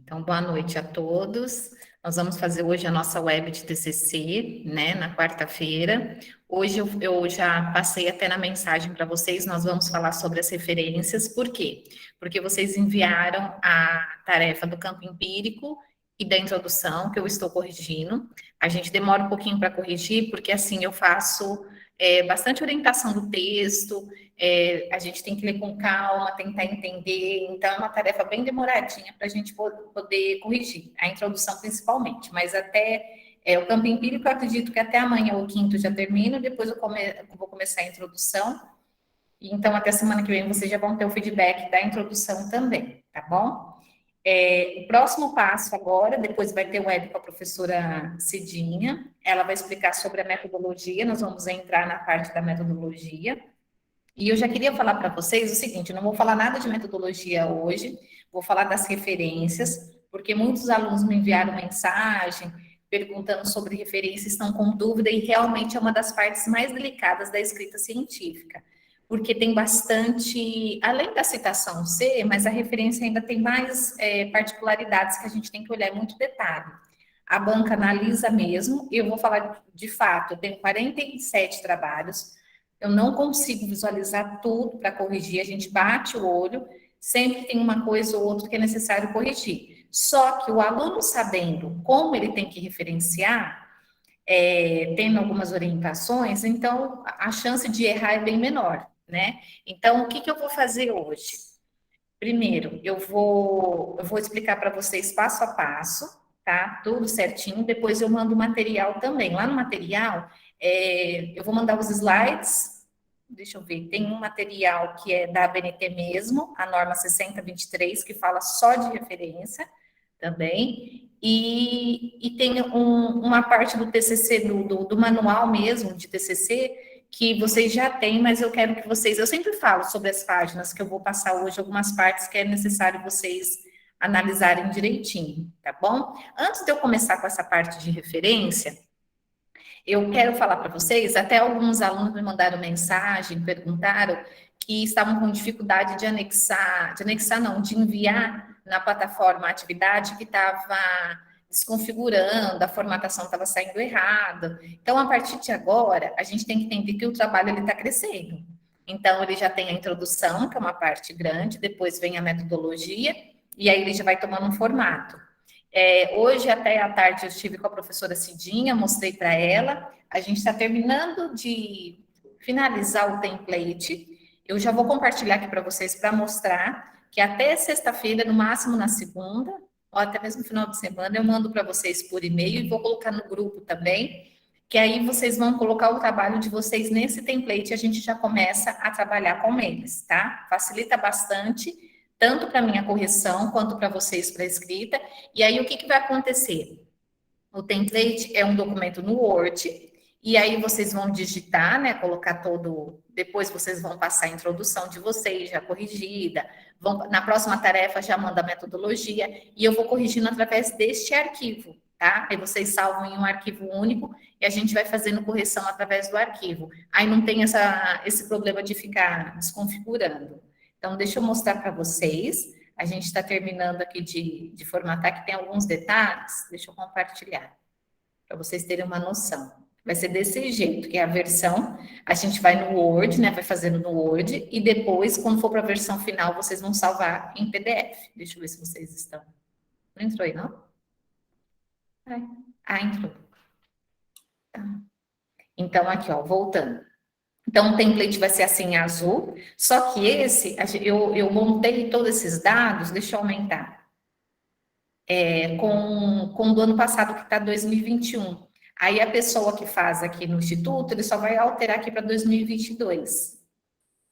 Então, boa noite a todos. Nós vamos fazer hoje a nossa web de TCC, né, na quarta-feira. Hoje eu já passei até na mensagem para vocês, nós vamos falar sobre as referências. Por quê? Porque vocês enviaram a tarefa do campo empírico e da introdução, que eu estou corrigindo. A gente demora um pouquinho para corrigir, porque assim eu faço bastante orientação do texto, a gente tem que ler com calma, tentar entender, então é uma tarefa bem demoradinha para a gente poder corrigir, a introdução principalmente, mas até o campo empírico eu acredito que até amanhã ou quinto já termino, depois eu vou começar a introdução, então até semana que vem vocês já vão ter o feedback da introdução também, tá bom? O próximo passo agora, depois vai ter o web com a professora Cidinha, ela vai explicar sobre a metodologia, nós vamos entrar na parte da metodologia, e eu já queria falar para vocês o seguinte, eu não vou falar nada de metodologia hoje, vou falar das referências, porque muitos alunos me enviaram mensagem perguntando sobre referências, estão com dúvida, e realmente é uma das partes mais delicadas da escrita científica, porque tem bastante, além da citação C, mas a referência ainda tem mais particularidades que a gente tem que olhar em muito detalhe. A banca analisa mesmo, eu vou falar de fato, eu tenho 47 trabalhos, eu não consigo visualizar tudo para corrigir, a gente bate o olho, sempre tem uma coisa ou outra que é necessário corrigir. Só que o aluno sabendo como ele tem que referenciar, tendo algumas orientações, então a chance de errar é bem menor, né? Então, o que eu vou fazer hoje? Primeiro, eu vou explicar para vocês passo a passo, tá? Tudo certinho. Depois eu mando o material também. Lá no material, eu vou mandar os slides. Deixa eu ver, tem um material que é da ABNT mesmo, a norma 6023, que fala só de referência também. E tem uma parte do TCC, do manual mesmo de TCC, que vocês já têm, mas eu quero que vocês... Eu sempre falo sobre as páginas que eu vou passar hoje, algumas partes que é necessário vocês analisarem direitinho, tá bom? Antes de eu começar com essa parte de referência, eu quero falar para vocês, até alguns alunos me mandaram mensagem, perguntaram que estavam com dificuldade de de enviar na plataforma a atividade que estava desconfigurando, a formatação estava saindo errada. Então, a partir de agora, a gente tem que entender que o trabalho ele está crescendo. Então, ele já tem a introdução, que é uma parte grande, depois vem a metodologia, e aí ele já vai tomando um formato. Hoje, até à tarde, eu estive com a professora Cidinha, mostrei para ela, a gente está terminando de finalizar o template, eu já vou compartilhar aqui para vocês para mostrar que até sexta-feira, no máximo na segunda, ou até mesmo no final de semana, eu mando para vocês por e-mail e vou colocar no grupo também, que aí vocês vão colocar o trabalho de vocês nesse template e a gente já começa a trabalhar com eles, tá? Facilita bastante, tanto para minha correção quanto para vocês para a escrita. E aí, o que vai acontecer? O template é um documento no Word, e aí vocês vão digitar, né, colocar todo... Depois vocês vão passar a introdução de vocês, já corrigida, na próxima tarefa já manda a metodologia, e eu vou corrigindo através deste arquivo, tá? Aí vocês salvam em um arquivo único, e a gente vai fazendo correção através do arquivo. Aí não tem esse problema de ficar desconfigurando. Então, deixa eu mostrar para vocês. A gente está terminando aqui de formatar, que tem alguns detalhes. Deixa eu compartilhar, para vocês terem uma noção. Vai ser desse jeito, que é a versão, a gente vai no Word, né, vai fazendo no Word, e depois, quando for para a versão final, vocês vão salvar em PDF. Deixa eu ver se vocês estão... Não entrou aí, não? Entrou. Tá. Então, aqui, ó, voltando. Então, o template vai ser assim, em azul, só que eu montei todos esses dados, deixa eu aumentar, com do ano passado, que está 2021. Aí, a pessoa que faz aqui no Instituto, ele só vai alterar aqui para 2022,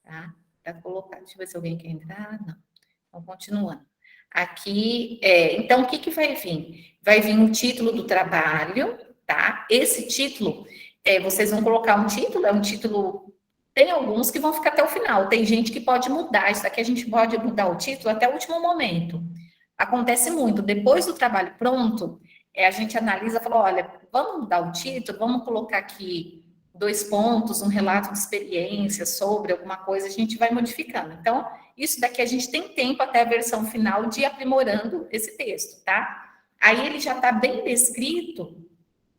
tá? Para colocar, deixa eu ver se alguém quer entrar, não. Então, continuando. Aqui, então, o que vai vir? Vai vir o título do trabalho, tá? Esse título, vocês vão colocar um título, é um título... Tem alguns que vão ficar até o final, tem gente que pode mudar, isso aqui a gente pode mudar o título até o último momento. Acontece muito, depois do trabalho pronto, a gente analisa e fala, olha, vamos mudar o título, vamos colocar aqui 2 pontos, um relato de experiência sobre alguma coisa, a gente vai modificando. Então, isso daqui a gente tem tempo até a versão final de ir aprimorando esse texto, tá? Aí ele já está bem descrito.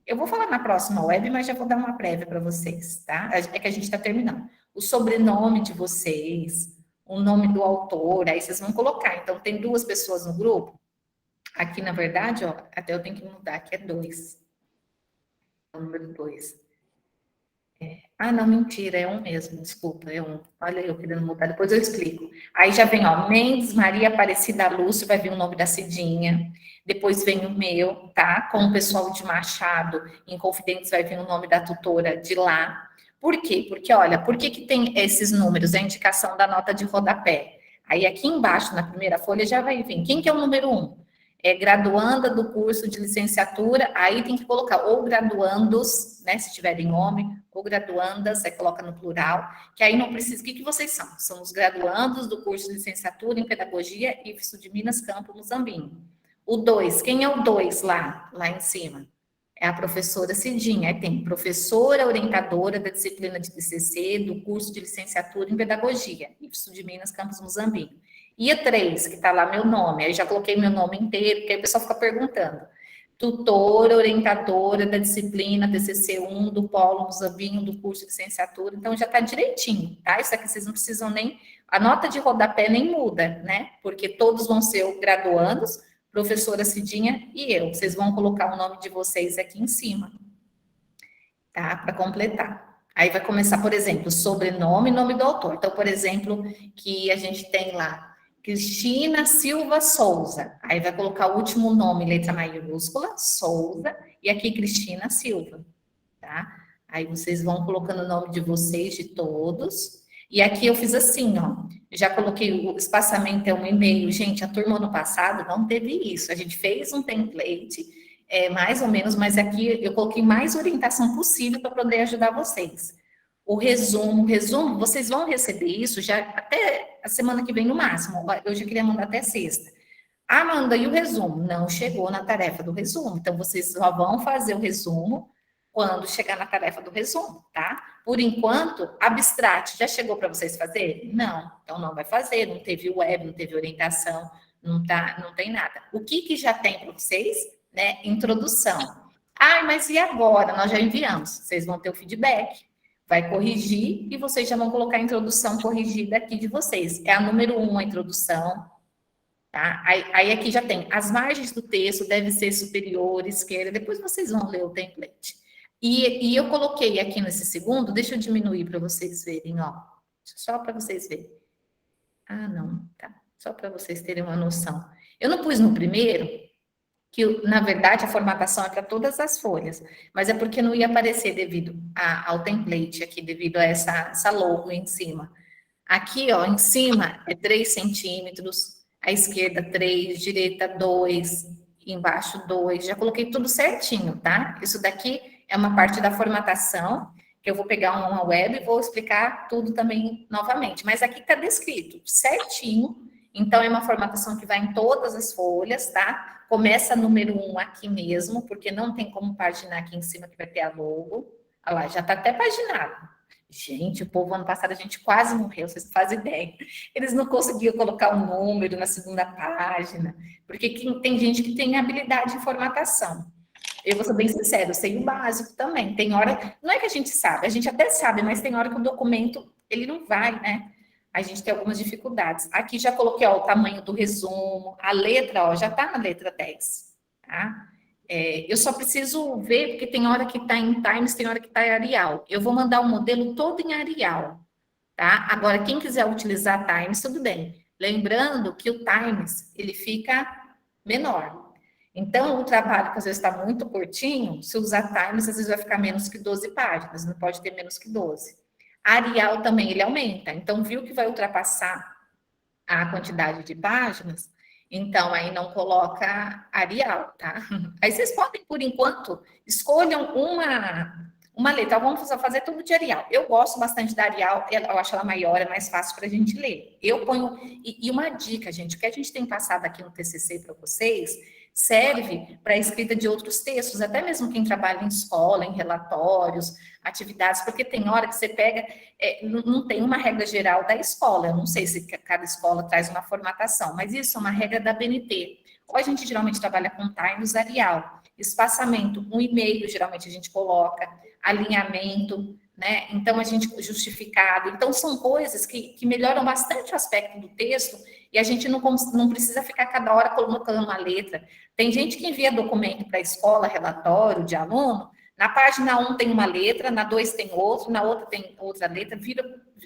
Eu vou falar na próxima web, mas já vou dar uma prévia para vocês, tá? É que a gente está terminando. O sobrenome de vocês, o nome do autor, aí vocês vão colocar. Então, tem 2 pessoas no grupo. Aqui, na verdade, ó, até eu tenho que mudar, aqui é 2. O número 2. Ah, não, mentira, é um mesmo, desculpa, é um. Olha, eu querendo mudar, depois eu explico. Aí já vem, ó, Mendes, Maria Aparecida Lúcio, vai vir o nome da Cidinha. Depois vem o meu, tá? Com o pessoal de Machado, em Confidentes vai vir o nome da tutora de lá. Por quê? Porque, olha, por que tem esses números? É a indicação da nota de rodapé. Aí aqui embaixo, na primeira folha, já vai vir. Quem que é o número 1? É graduanda do curso de licenciatura, aí tem que colocar ou graduandos, né, se tiverem homem, ou graduandas, aí coloca no plural, que aí não precisa, o que vocês são? São os graduandos do curso de licenciatura em pedagogia IFSU de Minas Campo, Muzambinho. O 2, quem é o 2 lá em cima? É a professora Cidinha, aí tem professora orientadora da disciplina de TCC do curso de licenciatura em pedagogia, IFSU de Minas Campus Muzambinho. E a 3, que está lá meu nome, aí já coloquei meu nome inteiro, porque aí o pessoal fica perguntando. Tutora, orientadora da disciplina TCC1 do Polo Muzambinho, do curso de licenciatura, então já está direitinho, tá? Isso aqui vocês não precisam nem, a nota de rodapé nem muda, né? Porque todos vão ser graduandos, professora Cidinha e eu. Vocês vão colocar o nome de vocês aqui em cima, tá? Para completar. Aí vai começar, por exemplo, sobrenome e nome do autor. Então, por exemplo, que a gente tem lá Cristina Silva Souza. Aí vai colocar o último nome, letra maiúscula, Souza, e aqui Cristina Silva, tá? Aí vocês vão colocando o nome de vocês, de todos. E aqui eu fiz assim, ó. Já coloquei o espaçamento é 1,5. Gente, a turma ano passado não teve isso. A gente fez um template, mais ou menos, mas aqui eu coloquei mais orientação possível para poder ajudar vocês. O resumo, vocês vão receber isso já até a semana que vem no máximo. Eu já queria mandar até sexta. Amanda, e o resumo? Não chegou na tarefa do resumo. Então, vocês só vão fazer o resumo quando chegar na tarefa do resumo, tá? Por enquanto, abstract já chegou para vocês fazer? Não. Então, não vai fazer. Não teve web, não teve orientação, não tem nada. O que já tem para vocês? Né? Introdução. Ah, mas e agora? Nós já enviamos. Vocês vão ter o feedback. Vai corrigir e vocês já vão colocar a introdução corrigida aqui de vocês. É a número 1, a introdução. Tá? Aí aqui já tem, as margens do texto devem ser superior, esquerda, depois vocês vão ler o template. E eu coloquei aqui nesse segundo, deixa eu diminuir para vocês verem, ó. Só para vocês verem. Ah, não, tá. Só para vocês terem uma noção. Eu não pus no primeiro, que na verdade a formatação é para todas as folhas, mas é porque não ia aparecer devido ao template aqui, devido a essa logo em cima. Aqui, ó, em cima é 3 centímetros, à esquerda 3, direita 2, embaixo 2, já coloquei tudo certinho, tá? Isso daqui é uma parte da formatação, que eu vou pegar uma web e vou explicar tudo também novamente, mas aqui tá descrito certinho, então é uma formatação que vai em todas as folhas, tá? Começa número 1 aqui mesmo, porque não tem como paginar aqui em cima que vai ter a logo. Olha lá, já tá até paginado. Gente, o povo, ano passado, a gente quase morreu, vocês não fazem ideia. Eles não conseguiam colocar um número na segunda página, porque tem gente que tem habilidade em formatação. Eu vou ser bem sincero, eu sei o básico também. Tem hora, não é que a gente sabe, a gente até sabe, mas tem hora que o documento, ele não vai, né? A gente tem algumas dificuldades. Aqui já coloquei, ó, o tamanho do resumo, a letra, ó, já tá na letra 10, tá? Eu só preciso ver, porque tem hora que está em Times, tem hora que está em Arial. Eu vou mandar o modelo todo em Arial, tá? Agora, quem quiser utilizar Times, tudo bem. Lembrando que o Times, ele fica menor. Então, o trabalho que às vezes está muito curtinho, se usar Times, às vezes vai ficar menos que 12 páginas, não pode ter menos que 12. Arial também, ele aumenta. Então, viu que vai ultrapassar a quantidade de páginas, então aí não coloca Arial, tá? Aí vocês podem, por enquanto, escolham uma letra. Vamos fazer tudo de Arial. Eu gosto bastante da Arial, eu acho ela maior, é mais fácil para a gente ler. Eu ponho. E uma dica, gente, o que a gente tem passado aqui no TCC para vocês, serve para a escrita de outros textos, até mesmo quem trabalha em escola, em relatórios, atividades, porque tem hora que você pega, não tem uma regra geral da escola, eu não sei se cada escola traz uma formatação, mas isso é uma regra da BNT. Ou a gente geralmente trabalha com time usarial, espaçamento, 1,5 geralmente a gente coloca, alinhamento, né? Então, a gente justificado. Então, são coisas que melhoram bastante o aspecto do texto e a gente não precisa ficar cada hora colocando uma letra. Tem gente que envia documento para a escola, relatório de aluno, na página 1 tem uma letra, na 2 tem outro, na outra tem outra letra,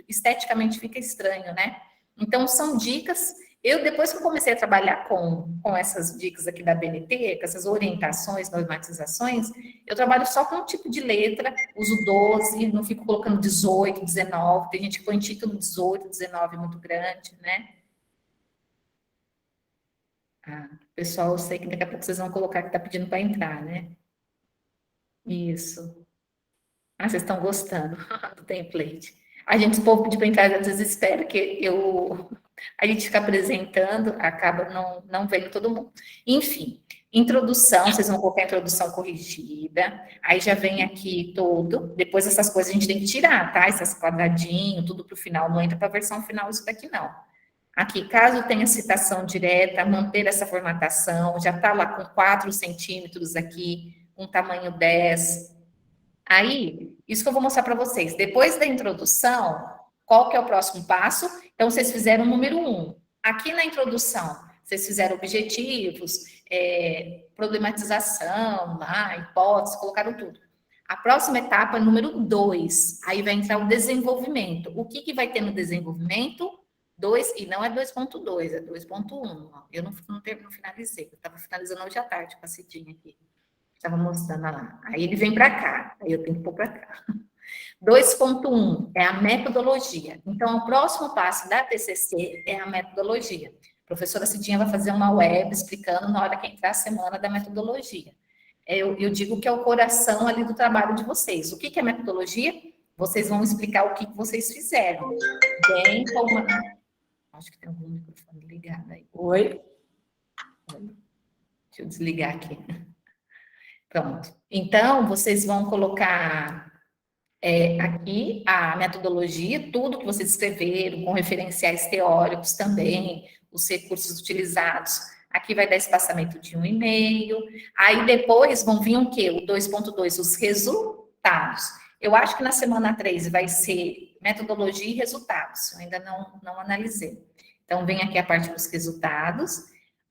esteticamente fica estranho, né? Então, são dicas. Depois que eu comecei a trabalhar com essas dicas aqui da BNT, com essas orientações, normatizações, eu trabalho só com um tipo de letra, uso 12, não fico colocando 18, 19, tem gente que põe título 18, 19 muito grande, né? Pessoal, eu sei que daqui a pouco vocês vão colocar que está pedindo para entrar, né? Isso. Vocês estão gostando do template. A gente, o povo pedir para entrar, às vezes espera que a gente fica apresentando, acaba não vendo todo mundo. Enfim, introdução, vocês vão colocar a introdução corrigida, aí já vem aqui todo, depois essas coisas a gente tem que tirar, tá? Esses quadradinhos, tudo para o final, não entra para a versão final isso daqui não. Aqui, caso tenha citação direta, manter essa formatação, já está lá com 4 centímetros aqui, com tamanho 10. Aí, isso que eu vou mostrar para vocês. Depois da introdução, qual que é o próximo passo? Então, vocês fizeram o número 1. Aqui na introdução, vocês fizeram objetivos, problematização, lá, hipótese, colocaram tudo. A próxima etapa é número 2. Aí vai entrar o desenvolvimento. O que vai ter no desenvolvimento? 2, e não é 2.2, é 2.1. Eu não finalizei, eu estava finalizando hoje à tarde com a Cidinha aqui. Estava mostrando lá. Aí ele vem para cá, aí eu tenho que pôr para cá. 2.1 é a metodologia. Então, o próximo passo da TCC é a metodologia. A professora Cidinha vai fazer uma web explicando na hora que entrar a semana da metodologia. Eu digo que é o coração ali do trabalho de vocês. O que é metodologia? Vocês vão explicar o que vocês fizeram. Bem como... Acho que tem algum microfone ligado aí. Oi? Deixa eu desligar aqui. Pronto. Então, vocês vão colocar aqui a metodologia, tudo que vocês escreveram, com referenciais teóricos também, os recursos utilizados. Aqui vai dar espaçamento de 1,5. Aí depois vão vir o quê? O 2.2, os resultados. Eu acho que na semana 3 vai ser metodologia e resultados. Eu ainda não analisei. Então, vem aqui a parte dos resultados.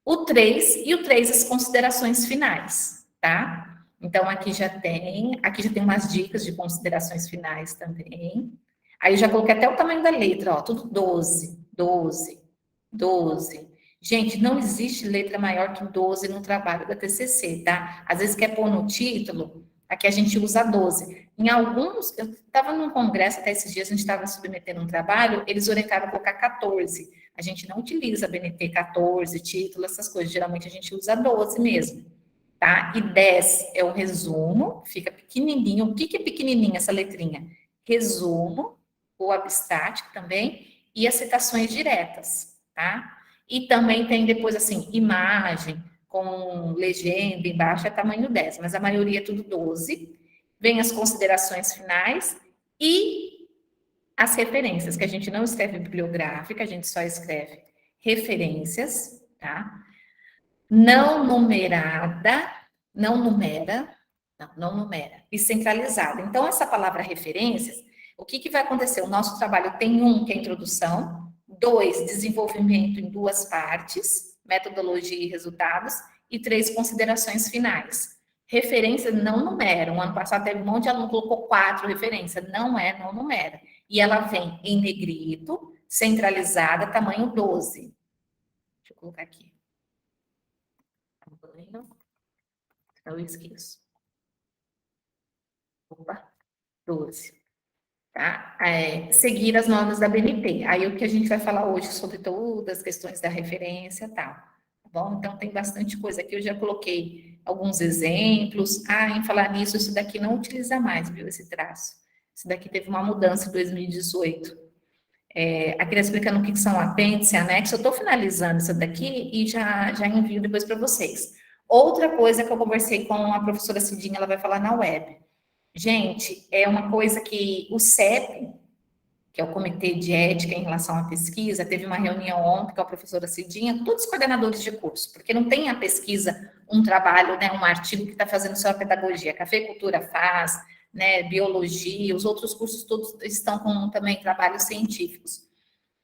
O 3 e o 3 as considerações finais, tá? Então, aqui já tem umas dicas de considerações finais também. Aí eu já coloquei até o tamanho da letra, ó, tudo 12, 12, 12. Gente, não existe letra maior que 12 no trabalho da TCC, tá? Às vezes quer pôr no título, aqui a gente usa 12. Em alguns, eu estava num congresso até esses dias, a gente estava submetendo um trabalho, eles orientaram a colocar 14. A gente não utiliza BNT 14, título, essas coisas. Geralmente a gente usa 12 mesmo, tá? E 10 é o resumo, fica pequenininho. O que é pequenininho essa letrinha? Resumo, o abstract também, e as citações diretas, tá? E também tem depois, assim, imagem, com legenda embaixo, é tamanho 10, mas a maioria é tudo 12. Vem as considerações finais e as referências, que a gente não escreve bibliográfica, a gente só escreve referências, tá? Não numerada, não numera, e centralizada. Então, essa palavra referências, o que vai acontecer? O nosso trabalho tem que é a introdução, 2, desenvolvimento em 2 partes, metodologia e resultados, e 3, considerações finais. Referência não numera. O ano passado teve um monte de aluno que colocou 4 referências. Não numera. E ela vem em negrito, centralizada, tamanho 12. Deixa eu colocar aqui. Eu esqueço. Opa, 12. Tá? Seguir as normas da BNT. Aí o que a gente vai falar hoje sobre todas as questões da referência e tal. Tá bom? Então tem bastante coisa aqui. Eu já coloquei alguns exemplos. Em falar nisso, isso daqui não utiliza mais, viu? Esse traço. Isso daqui teve uma mudança em 2018. Aqui está explicando o que são apêndice, anexo. Eu estou finalizando isso daqui e já envio depois para vocês. Outra coisa que eu conversei com a professora Cidinha, ela vai falar na web. Gente, é uma coisa que o CEP, que é o Comitê de Ética em relação à pesquisa, teve uma reunião ontem com a professora Cidinha, todos os coordenadores de curso, porque não tem a pesquisa, um trabalho, né, um artigo que está fazendo só a pedagogia, a cafeicultura faz, né, biologia, os outros cursos todos estão com também trabalhos científicos.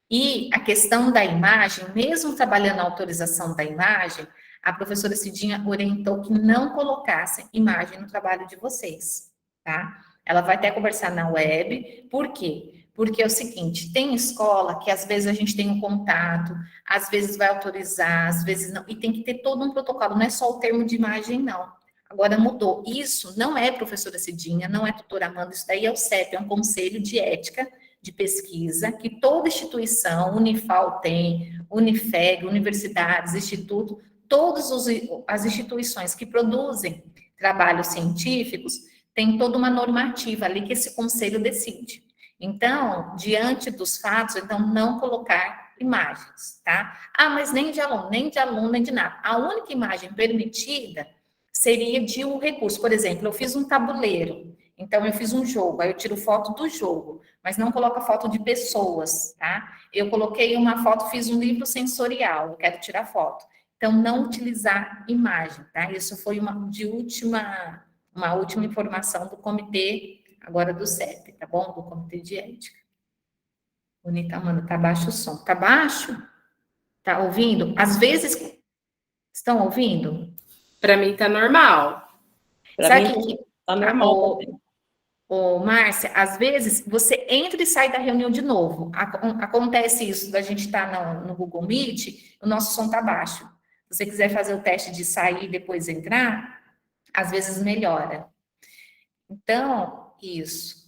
E a questão da imagem, mesmo trabalhando a autorização da imagem, a professora Cidinha orientou que não colocassem imagem no trabalho de vocês, tá? Ela vai até conversar na web, por quê? Porque é o seguinte, tem escola que às vezes a gente tem um contato, às vezes vai autorizar, às vezes não, e tem que ter todo um protocolo, não é só o termo de imagem, não. Agora mudou. Isso não é professora Cidinha, não é tutora Amanda, isso daí é o CEP, é um conselho de ética de pesquisa que toda instituição, Unifal tem, Unifeg, universidades, instituto, todas as instituições que produzem trabalhos científicos têm toda uma normativa ali que esse conselho decide. Então, diante dos fatos, então não colocar imagens, tá? Ah, mas nem de aluno, nem de nada. A única imagem permitida seria de um recurso. Por exemplo, eu fiz um tabuleiro, então eu fiz um jogo, aí eu tiro foto do jogo, mas não coloco a foto de pessoas, tá? Eu coloquei uma foto, fiz um livro sensorial, eu quero tirar foto. Então, não utilizar imagem, tá? Isso foi uma última informação do comitê, agora do CEP, tá bom? Do Comitê de Ética. Bonita, mano, tá baixo o som. Tá baixo? Tá ouvindo? Às vezes, estão ouvindo? Para mim tá normal. Para mim tá normal também. Ô, Márcia, às vezes você entra e sai da reunião de novo. Acontece isso, da gente estar no Google Meet, o nosso som tá baixo. Se você quiser fazer o teste de sair e depois entrar, às vezes melhora. Então, isso.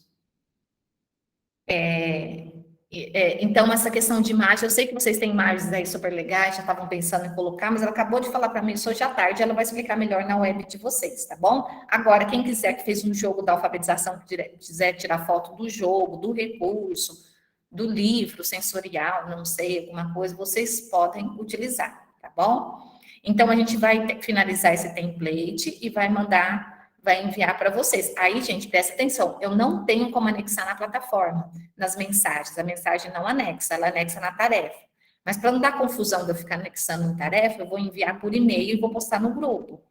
Então, essa questão de imagem, eu sei que vocês têm imagens aí super legais, já estavam pensando em colocar, mas ela acabou de falar para mim isso hoje à tarde, ela vai explicar melhor na web de vocês, tá bom? Agora, quem quiser que fez um jogo da alfabetização, que quiser tirar foto do jogo, do recurso, do livro sensorial, não sei, alguma coisa, vocês podem utilizar, tá bom? Então, a gente vai finalizar esse template e vai enviar para vocês. Aí, gente, presta atenção, eu não tenho como anexar na plataforma, nas mensagens, a mensagem não anexa, ela anexa na tarefa. Mas para não dar confusão de eu ficar anexando em tarefa, eu vou enviar por e-mail e vou postar no grupo,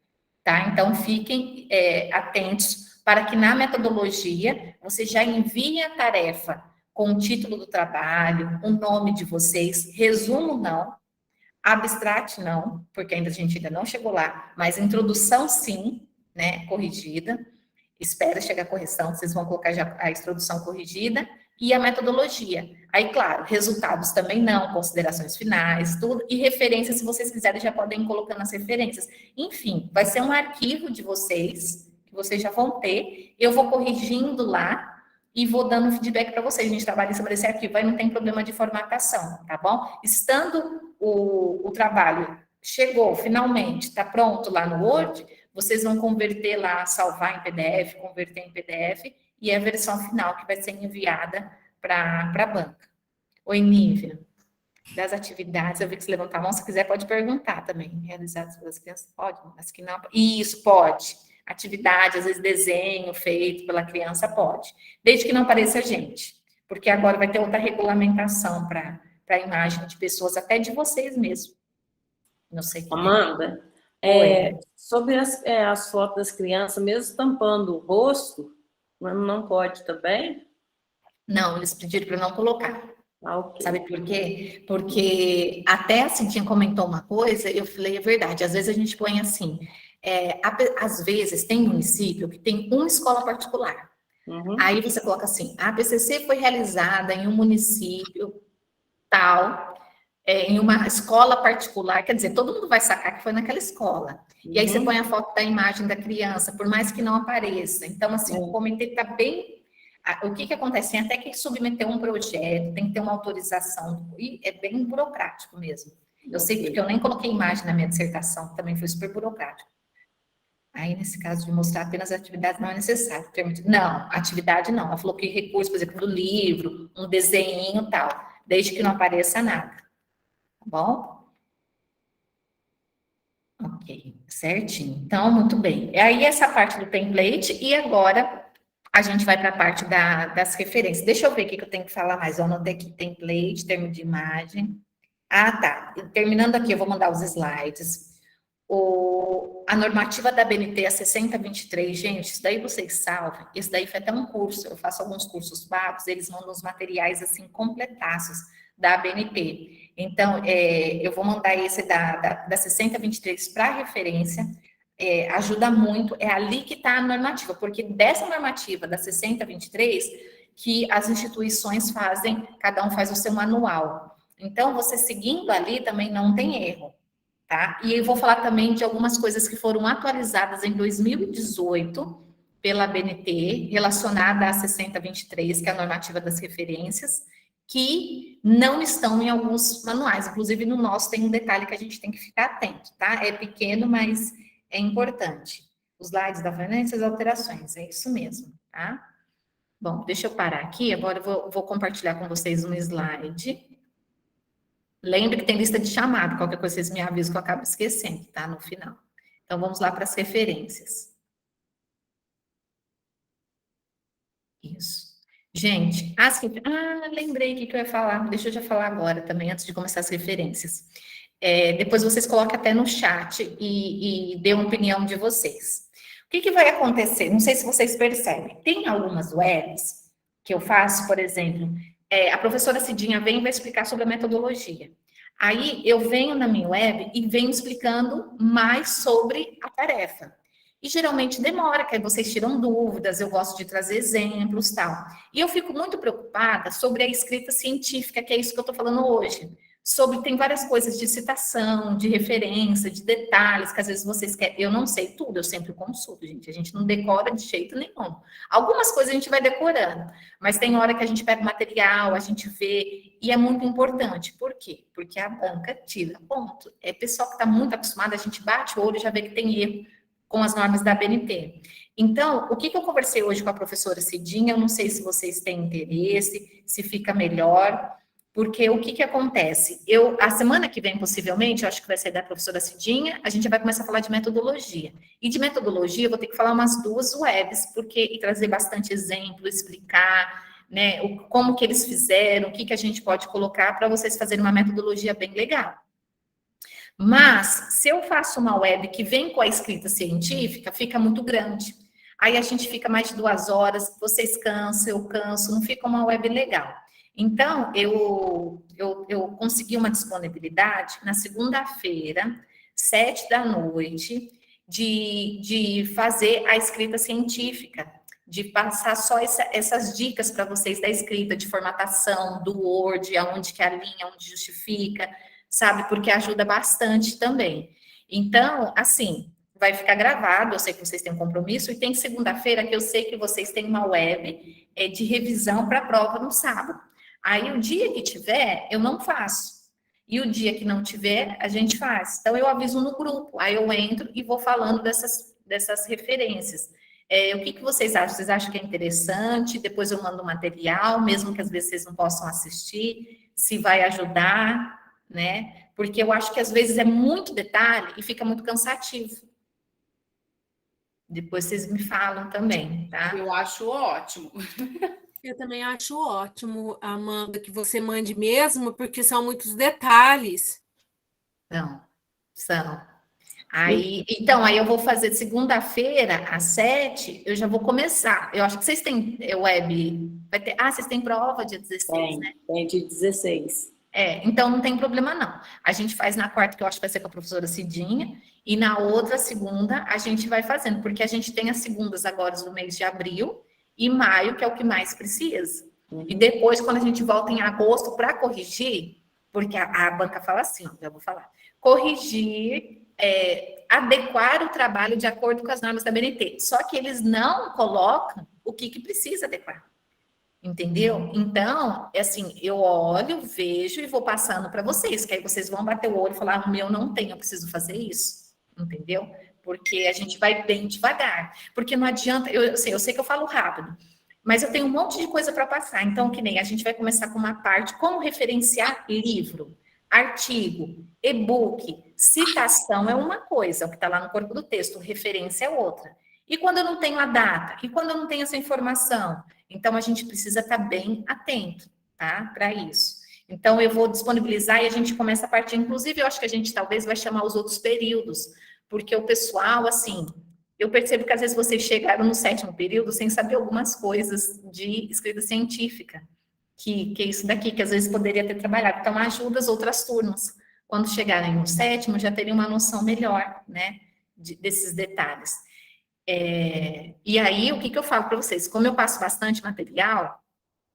tá? Então, fiquem atentos para que na metodologia você já envie a tarefa com o título do trabalho, o nome de vocês, resumo não, abstract não, porque a gente ainda não chegou lá, mas introdução sim, né, corrigida. Espera chegar a correção, vocês vão colocar já a introdução corrigida e a metodologia. Aí, claro, resultados também não, considerações finais, tudo, e referências, se vocês quiserem, já podem ir colocando as referências. Enfim, vai ser um arquivo de vocês, que vocês já vão ter, eu vou corrigindo lá e vou dando feedback para vocês. A gente trabalha sobre esse arquivo, aí não tem problema de formatação, tá bom? Estando o trabalho, chegou, finalmente, está pronto lá no Word, vocês vão converter lá, salvar em PDF, converter em PDF, e é a versão final que vai ser enviada para a banca. Oi, Nívia. Das atividades, eu vi que você levantou a mão, se quiser pode perguntar também. Realizadas pelas crianças, pode, mas que não... Isso, pode. Atividade, às vezes desenho feito pela criança, pode. Desde que não apareça gente. Porque agora vai ter outra regulamentação para a imagem de pessoas, até de vocês mesmo. Não sei quem Amanda, sobre as fotos das crianças, mesmo tampando o rosto, não pode também? Não, eles pediram para não colocar. Okay. Sabe por quê? Porque até a Cintinha comentou uma coisa, eu falei, é verdade, às vezes a gente põe assim, às vezes tem município que tem uma escola particular. Uhum. Aí você coloca assim, a PCC foi realizada em um município tal, em uma escola particular, quer dizer, todo mundo vai sacar que foi naquela escola. Uhum. E aí você põe a foto da imagem da criança, por mais que não apareça. Então, assim, o comitê está bem... O que acontece? Tem até que submeter um projeto, tem que ter uma autorização, e é bem burocrático mesmo. Eu sei porque eu nem coloquei imagem na minha dissertação, também foi super burocrático. Aí, nesse caso de mostrar apenas atividades, não é necessário. Não, atividade não. Ela falou que recurso, por exemplo, do livro, um desenho e tal, desde que não apareça nada. Tá bom? Ok, certinho. Então, muito bem. E aí, essa parte do template, e agora a gente vai para a parte das referências. Deixa eu ver o que eu tenho que falar mais. Eu anotei aqui template, termo de imagem. Ah, tá. Terminando aqui, eu vou mandar os slides. A normativa da BNT, a 6023, gente, isso daí vocês salvam. Isso daí foi até um curso, eu faço alguns cursos pagos, eles mandam os materiais, assim, completaços da BNT. Então, eu vou mandar esse da 6023 para referência, ajuda muito, é ali que está a normativa, porque dessa normativa da 6023 que as instituições fazem, cada um faz o seu manual. Então, você seguindo ali também não tem erro, tá? E eu vou falar também de algumas coisas que foram atualizadas em 2018 pela BNT, relacionada a 6023, que é a normativa das referências, que não estão em alguns manuais. Inclusive, no nosso tem um detalhe que a gente tem que ficar atento, tá? É pequeno, mas é importante. Os slides da referência e as alterações, é isso mesmo, tá? Bom, deixa eu parar aqui, agora eu vou compartilhar com vocês um slide. Lembre que tem lista de chamado, qualquer coisa vocês me avisam que eu acabo esquecendo, tá? No final. Então, vamos lá para as referências. Isso. Gente, lembrei o que eu ia falar. Deixa eu já falar agora também, antes de começar as referências. Depois vocês coloquem até no chat e dê uma opinião de vocês. O que vai acontecer? Não sei se vocês percebem. Tem algumas webs que eu faço, por exemplo, a professora Cidinha vem e vai explicar sobre a metodologia. Aí eu venho na minha web e venho explicando mais sobre a tarefa. E geralmente demora, que aí vocês tiram dúvidas, eu gosto de trazer exemplos, tal. E eu fico muito preocupada sobre a escrita científica, que é isso que eu estou falando hoje. Tem várias coisas de citação, de referência, de detalhes, que às vezes vocês querem. Eu não sei tudo, eu sempre consulto, gente. A gente não decora de jeito nenhum. Algumas coisas a gente vai decorando, mas tem hora que a gente pega o material, a gente vê, e é muito importante. Por quê? Porque a banca tira ponto. É pessoal que está muito acostumado, a gente bate o olho e já vê que tem erro com as normas da BNT. Então, o que eu conversei hoje com a professora Cidinha, eu não sei se vocês têm interesse, se fica melhor, porque o que acontece? A semana que vem, possivelmente, eu acho que vai ser da professora Cidinha, a gente vai começar a falar de metodologia. E de metodologia, eu vou ter que falar umas 2 webs, e trazer bastante exemplo, explicar, né, como que eles fizeram, o que a gente pode colocar para vocês fazerem uma metodologia bem legal. Mas, se eu faço uma web que vem com a escrita científica, fica muito grande. Aí a gente fica mais de 2 horas, vocês cansam, eu canso, não fica uma web legal. Então, eu consegui uma disponibilidade na segunda-feira, 7 da noite, de fazer a escrita científica, de passar só essas dicas para vocês da escrita, de formatação, do Word, aonde que a linha, onde justifica, sabe? Porque ajuda bastante também. Então, assim, vai ficar gravado, eu sei que vocês têm um compromisso, e tem segunda-feira que eu sei que vocês têm uma web de revisão para a prova no sábado. Aí, o dia que tiver, eu não faço. E o dia que não tiver, a gente faz. Então, eu aviso no grupo, aí eu entro e vou falando dessas referências. O que vocês acham? Vocês acham que é interessante? Depois eu mando o material, mesmo que às vezes vocês não possam assistir, se vai ajudar, né? Porque eu acho que às vezes é muito detalhe e fica muito cansativo. Depois vocês me falam também, tá? Eu acho ótimo. Eu também acho ótimo, Amanda, que você mande mesmo, porque são muitos detalhes. São. Aí eu vou fazer segunda-feira, às 7, eu já vou começar. Eu acho que vocês têm web. Vocês têm prova dia 16, né? Tem dia 16. Então não tem problema não. A gente faz na quarta, que eu acho que vai ser com a professora Cidinha, e na outra segunda a gente vai fazendo, porque a gente tem as segundas agora no mês de abril e maio, que é o que mais precisa. E depois, quando a gente volta em agosto para corrigir, porque a banca fala assim, já vou falar, corrigir, adequar o trabalho de acordo com as normas da BNT. Só que eles não colocam o que precisa adequar. Entendeu? Então, assim, eu olho, vejo e vou passando para vocês, que aí vocês vão bater o olho e falar, o meu não tem, eu preciso fazer isso. Entendeu? Porque a gente vai bem devagar. Porque não adianta, eu sei que eu falo rápido, mas eu tenho um monte de coisa para passar. Então, que nem a gente vai começar com uma parte, como referenciar livro. artigo, e-book, citação é uma coisa, o que está lá no corpo do texto, referência é outra. E quando eu não tenho a data? E quando eu não tenho essa informação? Então, a gente precisa estar bem atento, tá? Para isso. Então, eu vou disponibilizar e a gente começa a partir, inclusive, eu acho que a gente talvez vai chamar os outros períodos, porque o pessoal, assim, eu percebo que às vezes vocês chegaram no 7º período sem saber algumas coisas de escrita científica, que é isso daqui, que às vezes poderia ter trabalhado. Então, ajuda as outras turmas. Quando chegarem no 7º, já teriam uma noção melhor, né, desses detalhes. E aí, o que eu falo para vocês? Como eu passo bastante material,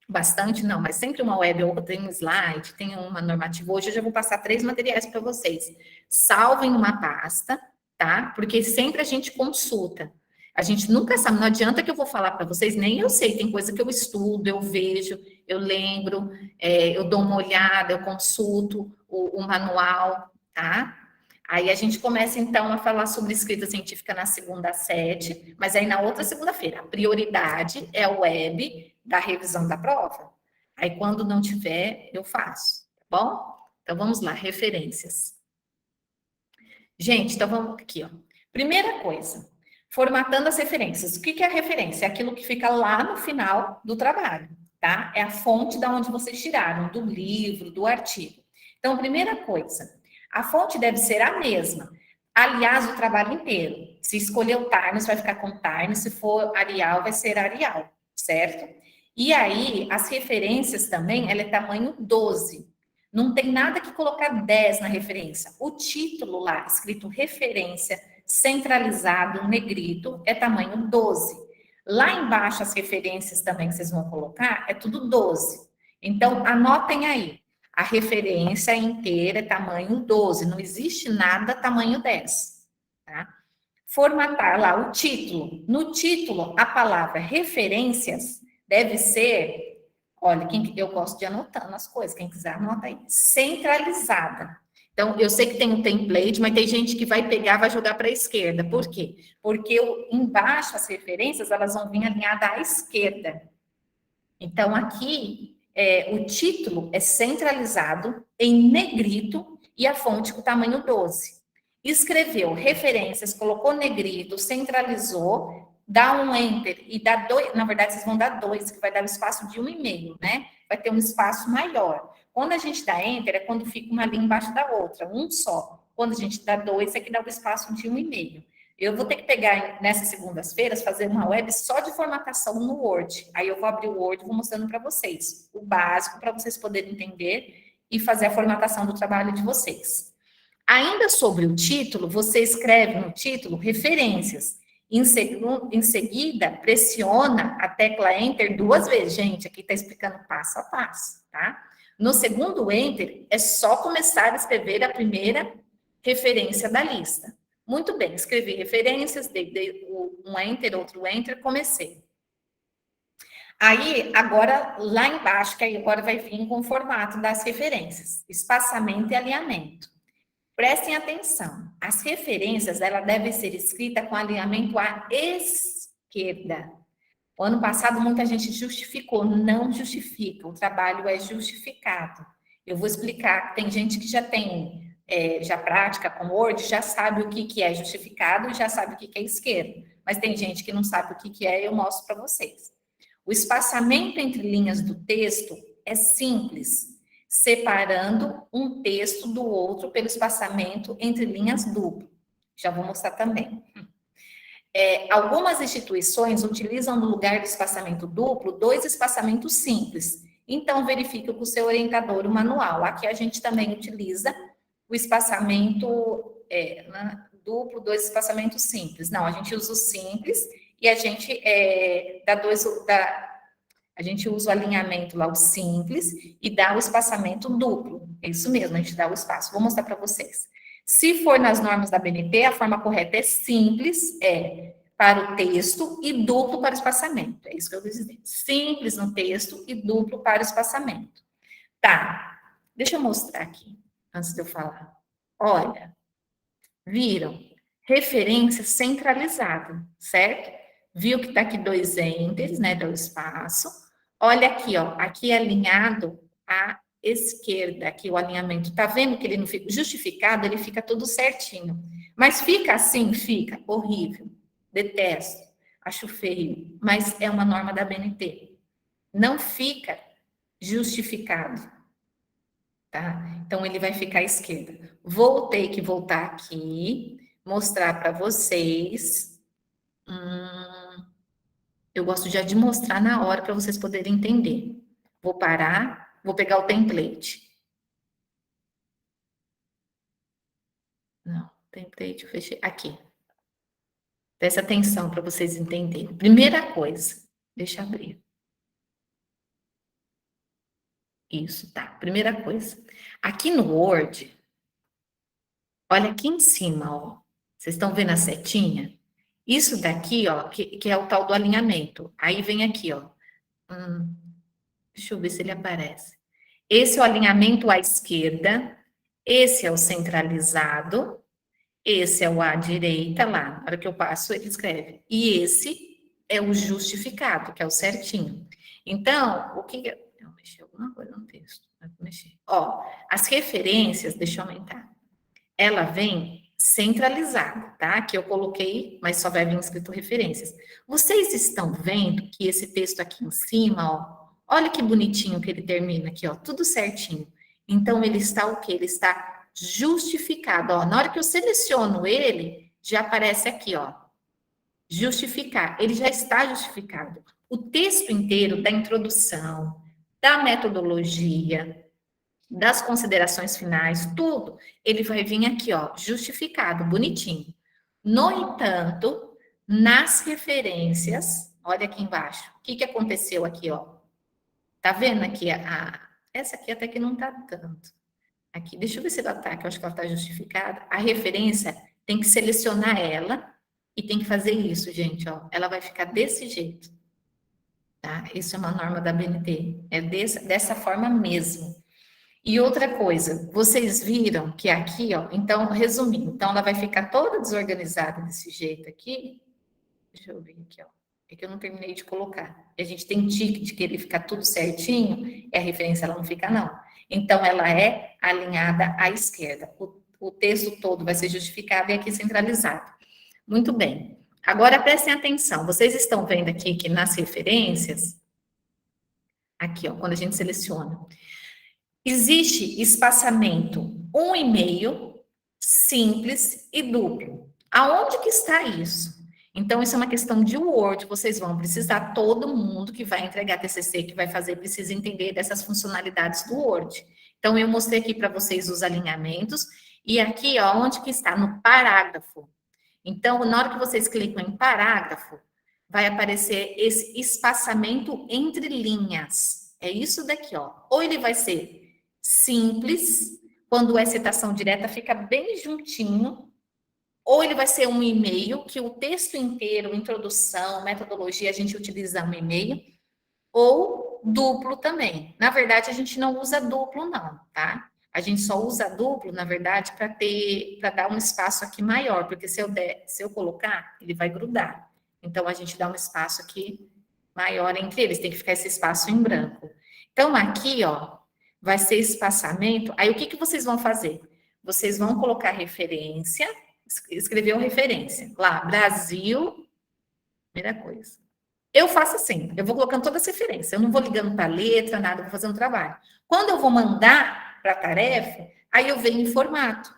bastante não, mas sempre uma web ou tem um slide, tem uma normativa. Hoje eu já vou passar 3 materiais para vocês. Salvem uma pasta, tá? Porque sempre a gente consulta. A gente nunca sabe, não adianta que eu vou falar para vocês, nem eu sei, tem coisa que eu estudo, eu vejo, eu lembro, eu dou uma olhada, eu consulto o manual, tá? Aí a gente começa, então, a falar sobre escrita científica na segunda às 7, mas aí na outra segunda-feira, a prioridade é o web da revisão da prova. Aí, quando não tiver, eu faço, tá bom? Então, vamos lá, referências. Gente, então vamos aqui, ó. Primeira coisa, formatando as referências. O que é a referência? É aquilo que fica lá no final do trabalho, tá? É a fonte da onde vocês tiraram, do livro, do artigo. Então, primeira coisa, a fonte deve ser a mesma. Aliás, o trabalho inteiro. Se escolher o Times, vai ficar com Times. Se for Arial, vai ser Arial, certo? E aí, as referências também, ela é tamanho 12. Não tem nada que colocar 10 na referência. O título lá, escrito referência, centralizado, negrito, é tamanho 12. Lá embaixo, as referências também que vocês vão colocar, é tudo 12. Então, anotem aí. A referência inteira é tamanho 12, não existe nada tamanho 10, tá? Formatar lá o título. No título, a palavra referências deve ser, olha, eu gosto de anotando as coisas, quem quiser anota aí, centralizada. Então, eu sei que tem um template, mas tem gente que vai pegar, vai jogar para a esquerda. Por quê? Porque embaixo as referências, elas vão vir alinhadas à esquerda. Então, aqui, o título é centralizado em negrito e a fonte com tamanho 12. Escreveu referências, colocou negrito, centralizou, dá um enter e dá 2, na verdade vocês vão dar 2, que vai dar um espaço de 1,5, né? Vai ter um espaço maior. Quando a gente dá enter, é quando fica uma linha embaixo da outra, um só. Quando a gente dá 2, é que dá um espaço de 1,5. Eu vou ter que pegar, nessas segundas-feiras, fazer uma web só de formatação no Word. Aí eu vou abrir o Word e vou mostrando para vocês o básico, para vocês poderem entender e fazer a formatação do trabalho de vocês. Ainda sobre o título, você escreve no título referências. Em seguida, pressiona a tecla Enter 2 vezes. Gente, aqui está explicando passo a passo, tá? No segundo Enter, é só começar a escrever a primeira referência da lista. Muito bem, escrevi referências, dei um Enter, outro Enter, comecei. Aí, agora, lá embaixo, que aí agora vai vir com o formato das referências, espaçamento e alinhamento. Prestem atenção, as referências, ela deve ser escrita com alinhamento à esquerda. O ano passado, muita gente justificou, não justifica, o trabalho é justificado. Eu vou explicar, tem gente que já tem... já prática com Word, já sabe o que é justificado e já sabe o que é esquerdo. Mas tem gente que não sabe o que é, eu mostro para vocês. O espaçamento entre linhas do texto é simples, separando um texto do outro pelo espaçamento entre linhas duplo. Já vou mostrar também. Algumas instituições utilizam no lugar do espaçamento duplo 2 espaçamentos simples. Então, verifique com o seu orientador o manual. Aqui a gente também utiliza o espaçamento duplo, 2 espaçamentos simples. Não, a gente usa o simples e a gente a gente usa o alinhamento lá, o simples, e dá o espaçamento duplo. É isso mesmo, a gente dá o espaço. Vou mostrar para vocês. Se for nas normas da BNT, a forma correta é simples, para o texto e duplo para o espaçamento. É isso que eu quis dizer. Simples no texto e duplo para o espaçamento. Tá, deixa eu mostrar aqui, antes de eu falar. Olha, viram? Referência centralizada, certo? Viu que tá aqui 2 enters, né, do espaço. Olha aqui, ó, aqui é alinhado à esquerda, aqui o alinhamento. Tá vendo que ele não fica justificado, ele fica tudo certinho. Mas fica assim, fica horrível. Detesto, acho feio, mas é uma norma da BNT. Não fica justificado, tá? Então ele vai ficar à esquerda. Vou ter que voltar aqui, mostrar para vocês. Eu gosto já de mostrar na hora para vocês poderem entender. Vou parar, vou pegar o template. Não, template, eu fechei. Aqui. Presta atenção para vocês entenderem. Primeira coisa, deixa eu abrir. Isso, tá. Primeira coisa. Aqui no Word, olha aqui em cima, ó. Vocês estão vendo a setinha? Isso daqui, ó, que é o tal do alinhamento. Aí vem aqui, ó. Deixa eu ver se ele aparece. Esse é o alinhamento à esquerda. Esse é o centralizado. Esse é o à direita lá. Na hora que eu passo, ele escreve. E esse é o justificado, que é o certinho. Então, o que... Eu mexi alguma coisa no texto. Mexer. Ó, as referências, deixa eu aumentar. Ela vem centralizada, tá? Que eu coloquei, mas só vai vir escrito referências. Vocês estão vendo que esse texto aqui em cima, ó, olha que bonitinho que ele termina aqui, ó, tudo certinho. Então, ele está o quê? Ele está justificado, ó. Na hora que eu seleciono ele, já aparece aqui, ó, justificar. Ele já está justificado. O texto inteiro da introdução, da metodologia, das considerações finais, tudo, ele vai vir aqui, ó, justificado, bonitinho. No entanto, nas referências, olha aqui embaixo, o que aconteceu aqui, ó? Tá vendo aqui essa aqui até que não tá tanto. Aqui, deixa eu ver se ela tá, que eu acho que ela tá justificada. A referência, tem que selecionar ela e tem que fazer isso, gente, ó. Ela vai ficar desse jeito, tá? Isso é uma norma da BNT, é dessa forma mesmo. E outra coisa, vocês viram que aqui, ó, então, resumindo, então ela vai ficar toda desorganizada desse jeito aqui. Deixa eu ver aqui, ó. É que eu não terminei de colocar. E a gente tem tique de querer ficar tudo certinho, e a referência ela não fica, não. Então, ela é alinhada à esquerda. O texto todo vai ser justificado e aqui centralizado. Muito bem. Agora, prestem atenção. Vocês estão vendo aqui que nas referências, aqui, ó, quando a gente seleciona, existe espaçamento 1,5, simples e duplo. Aonde que está isso? Então, isso é uma questão de Word, vocês vão precisar, todo mundo que vai entregar TCC, que vai fazer, precisa entender dessas funcionalidades do Word. Então, eu mostrei aqui para vocês os alinhamentos, e aqui, ó, onde que está? No parágrafo. Então, na hora que vocês clicam em parágrafo, vai aparecer esse espaçamento entre linhas. É isso daqui, ó. Ou ele vai ser simples, quando é citação direta, fica bem juntinho, ou ele vai ser 1,5, que o texto inteiro, introdução, metodologia, a gente utiliza 1,5, ou duplo também. Na verdade, a gente não usa duplo, não, tá? A gente só usa duplo, na verdade, para dar um espaço aqui maior, porque se eu colocar, ele vai grudar. Então, a gente dá um espaço aqui maior entre eles, tem que ficar esse espaço em branco. Então, aqui, ó, vai ser espaçamento. Aí, o que vocês vão fazer? Vocês vão colocar referência, escrever uma referência. Lá, Brasil, primeira coisa. Eu faço assim, eu vou colocando todas as referências. Eu não vou ligando para a letra, nada, eu vou fazendo trabalho. Quando eu vou mandar para a tarefa, aí eu venho em formato.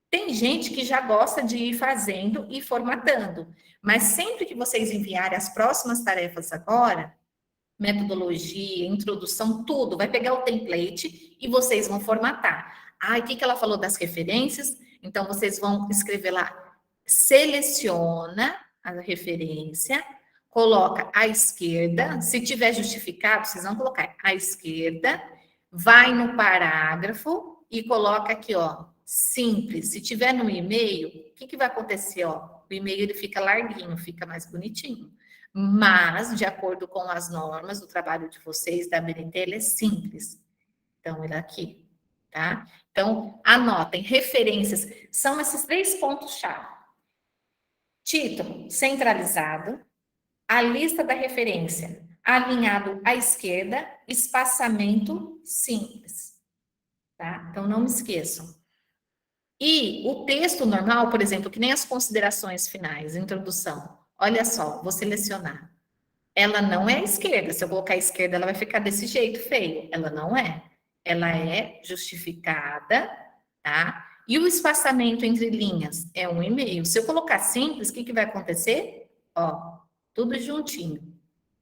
Tem gente que já gosta de ir fazendo e formatando. Mas sempre que vocês enviarem as próximas tarefas agora, metodologia, introdução, tudo, vai pegar o template e vocês vão formatar. O que ela falou das referências? Então, vocês vão escrever lá, seleciona a referência, coloca à esquerda, se tiver justificado, vocês vão colocar à esquerda, vai no parágrafo e coloca aqui, ó, simples. Se tiver no e-mail, o que vai acontecer, ó? O e-mail ele fica larguinho, fica mais bonitinho. Mas, de acordo com as normas do trabalho de vocês, da BNT, ele é simples. Então, ele é aqui, tá? Então, anotem, referências, são esses 3 pontos-chave. Título, centralizado. A lista da referência, alinhado à esquerda. Espaçamento, simples. tá? Então, não me esqueçam. E o texto normal, por exemplo, que nem as considerações finais, introdução. Olha só, vou selecionar. Ela não é à esquerda. Se eu colocar à esquerda, ela vai ficar desse jeito feio. Ela não é. Ela é justificada, tá? E o espaçamento entre linhas é 1,5. Se eu colocar simples, o que vai acontecer? Ó, tudo juntinho.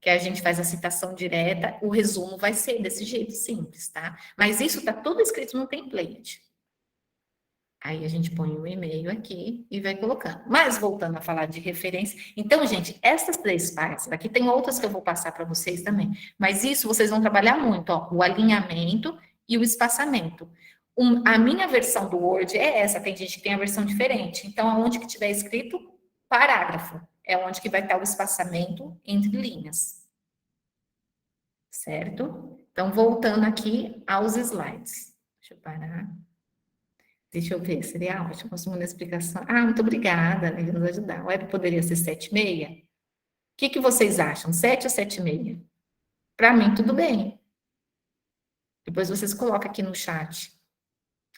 Que a gente faz a citação direta, o resumo vai ser desse jeito simples, tá? Mas isso tá tudo escrito no template. Aí a gente põe o e-mail aqui e vai colocando. Mas voltando a falar de referência, então, gente, essas 3 partes, aqui tem outras que eu vou passar para vocês também, mas isso vocês vão trabalhar muito, ó, o alinhamento e o espaçamento. A minha versão do Word é essa, tem gente que tem a versão diferente. Então, aonde que tiver escrito parágrafo, é onde que vai estar o espaçamento entre linhas. Certo? Então, voltando aqui aos slides. Deixa eu parar. Deixa eu ver, seria ótimo, uma explicação. Ah, muito obrigada, né, nos ajudar. O web poderia ser 7,6? O que vocês acham? 7 ou 7,6? Para mim, tudo bem. Depois vocês colocam aqui no chat.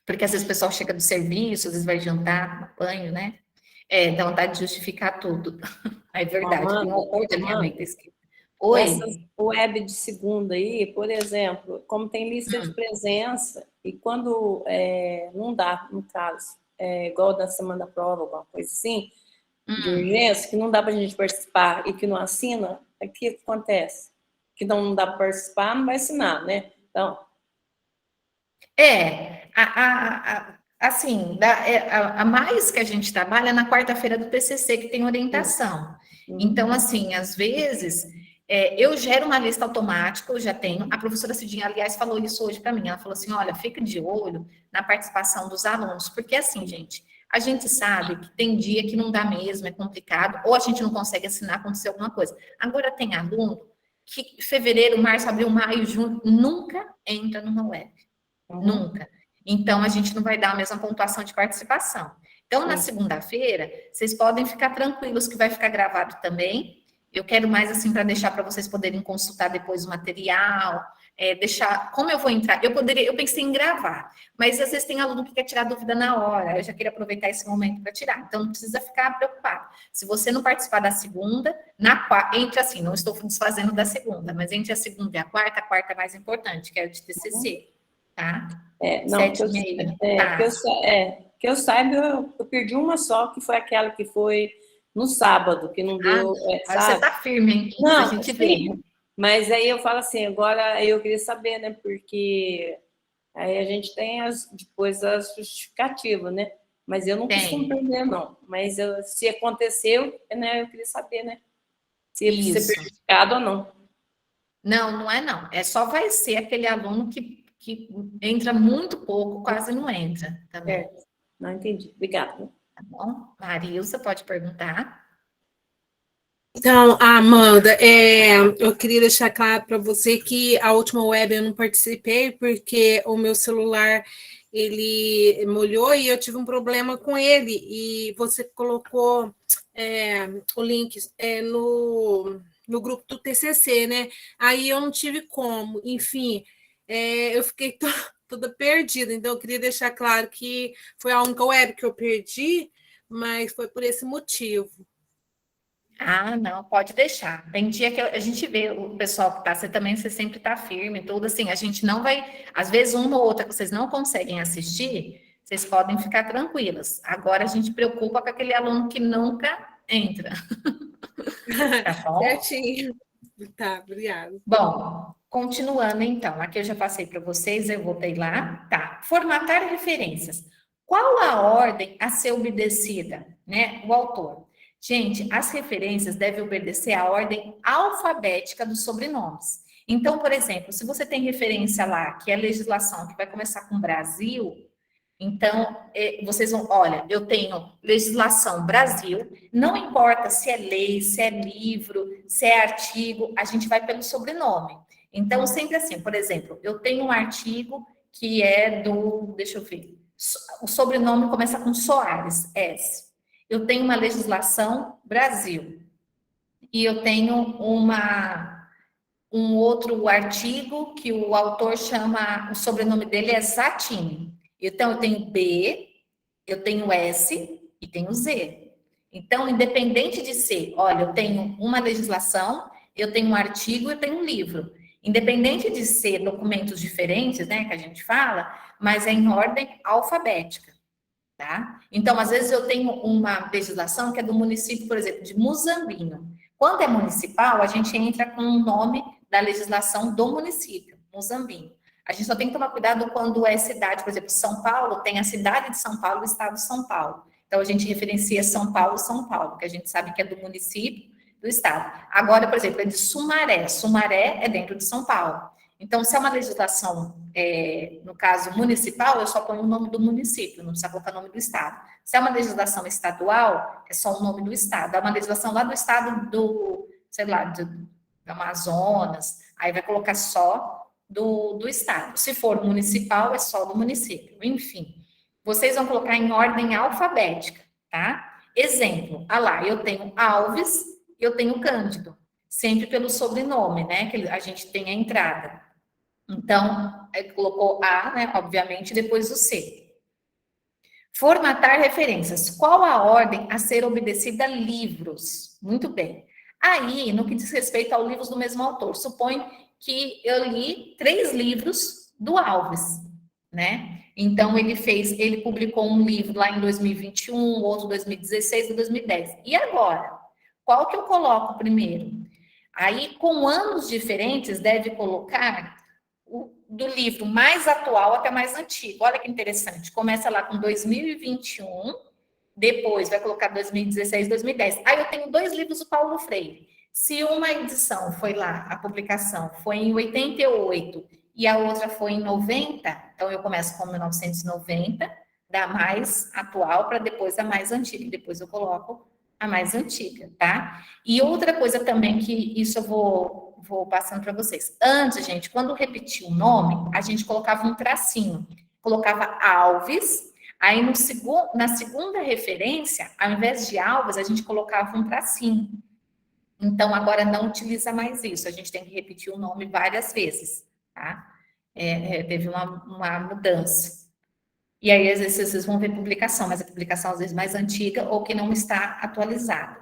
Porque às vezes o pessoal chega do serviço, às vezes vai jantar, banho, né? Dá vontade de justificar tudo. É verdade, Amanda, tem um horror de alinhamento escrito. Essas Oi? web de segunda aí, por exemplo, como tem lista de presença, e quando não dá, no caso, igual da semana da prova, alguma coisa assim, de urgência, que não dá para a gente participar e que não assina, o que acontece? Que não dá para participar, não vai assinar, né? Então, Assim, a mais que a gente trabalha é na quarta-feira do TCC, que tem orientação. Então, assim, às vezes, eu gero uma lista automática, eu já tenho. A professora Cidinha, aliás, falou isso hoje para mim. Ela falou assim: olha, fica de olho na participação dos alunos, porque assim, gente, a gente sabe que tem dia que não dá mesmo, é complicado, ou a gente não consegue assinar, aconteceu alguma coisa. Agora, tem aluno que fevereiro, março, abril, maio, junho, nunca entra numa web. Nunca. Então, a gente não vai dar a mesma pontuação de participação. Então, na segunda-feira, vocês podem ficar tranquilos que vai ficar gravado também. Eu quero mais assim para deixar para vocês poderem consultar depois o material, deixar. Como eu vou entrar? Eu pensei em gravar, mas às vezes tem aluno que quer tirar dúvida na hora. Eu já queria aproveitar esse momento para tirar. Então, não precisa ficar preocupado. Se você não participar da segunda, entre assim, não estou desfazendo da segunda, mas entre a segunda e a quarta é mais importante, que é o de TCC. Tá? Não, 7,5. que eu saiba, eu perdi uma só, que foi aquela que foi no sábado, que não deu, Você tá firme, hein? Não, a gente vê. Mas aí eu falo assim, agora eu queria saber, né? Porque aí a gente tem depois as justificativas, né? Mas eu não costumo perder, não. Mas se aconteceu, né? Eu queria saber, né? Se ser prejudicado ou não. Não, não é não. Só vai ser aquele aluno que entra muito pouco, quase não entra também. Não entendi. Obrigada. Tá bom? Marilza, pode perguntar. Então, Amanda, eu queria deixar claro para você que a última web eu não participei porque o meu celular ele molhou e eu tive um problema com ele e você colocou o link no grupo do TCC, né? Aí eu não tive como, enfim, eu fiquei toda perdida, então eu queria deixar claro que foi a única web que eu perdi, mas foi por esse motivo. Ah, não, pode deixar. Tem dia que a gente vê o pessoal que tá, você sempre tá firme, tudo assim, a gente não vai, às vezes uma ou outra que vocês não conseguem assistir, vocês podem ficar tranquilas. Agora a gente preocupa com aquele aluno que nunca entra. Tá bom? Certinho. Tá, obrigada. Bom, continuando então, aqui eu já passei para vocês, eu voltei lá. Tá, formatar referências. Qual a ordem a ser obedecida, né? O autor. Gente, as referências devem obedecer à ordem alfabética dos sobrenomes. Então, por exemplo, se você tem referência lá, que é legislação, que vai começar com Brasil, então, vocês vão, olha, eu tenho legislação Brasil, não importa se é lei, se é livro, se é artigo, a gente vai pelo sobrenome. Então, sempre assim, por exemplo, eu tenho um artigo que é deixa eu ver, o sobrenome começa com Soares, S. Eu tenho uma legislação Brasil, e eu tenho um outro artigo que o autor chama, o sobrenome dele é Zatini. Então, eu tenho B, eu tenho S e tenho Z. Então, independente de ser, olha, eu tenho uma legislação, eu tenho um artigo, eu tenho um livro. Independente de ser documentos diferentes, né, que a gente fala, mas é em ordem alfabética, tá? Então, às vezes eu tenho uma legislação que é do município, por exemplo, de Muzambinho. Quando é municipal, a gente entra com o nome da legislação do município, Muzambinho. A gente só tem que tomar cuidado quando é cidade, por exemplo, São Paulo, tem a cidade de São Paulo e o estado de São Paulo. Então, a gente referencia São Paulo, que a gente sabe que é do município, do estado. Agora, por exemplo, é de Sumaré. Sumaré é dentro de São Paulo. Então, se é uma legislação, no caso municipal, eu só ponho o nome do município, não precisa colocar o nome do estado. Se é uma legislação estadual, é só o nome do estado. É uma legislação lá do estado do, sei lá, do Amazonas, aí vai colocar só do estado. Se for municipal, é só do município. Enfim, vocês vão colocar em ordem alfabética, tá? Exemplo, lá, eu tenho Alves, eu tenho Cândido, sempre pelo sobrenome, né? Que a gente tem a entrada. Então, colocou A, né? Obviamente, depois o C. Formatar referências. Qual a ordem a ser obedecida? Livros. Muito bem. Aí, no que diz respeito aos livros do mesmo autor, supõe que eu li 3 livros do Alves, né? Então, ele publicou um livro lá em 2021, outro em 2016 e 2010. E agora? Qual que eu coloco primeiro? Aí, com anos diferentes, deve colocar do livro mais atual até mais antigo. Olha que interessante. Começa lá com 2021, depois vai colocar 2016, 2010. Aí eu tenho 2 livros do Paulo Freire. Se uma edição foi lá, a publicação foi em 88 e a outra foi em 90, então eu começo com 1990, da mais atual para depois a mais antiga. E depois eu coloco a mais antiga, tá? E outra coisa também que isso eu vou passando para vocês. Antes, gente, quando repetia o nome, a gente colocava um tracinho. Colocava Alves, aí na segunda referência, ao invés de Alves, a gente colocava um tracinho. Então, agora não utiliza mais isso. A gente tem que repetir o nome várias vezes, tá? Teve uma mudança. E aí, às vezes, vocês vão ver publicação, mas a publicação, às vezes, mais antiga ou que não está atualizada.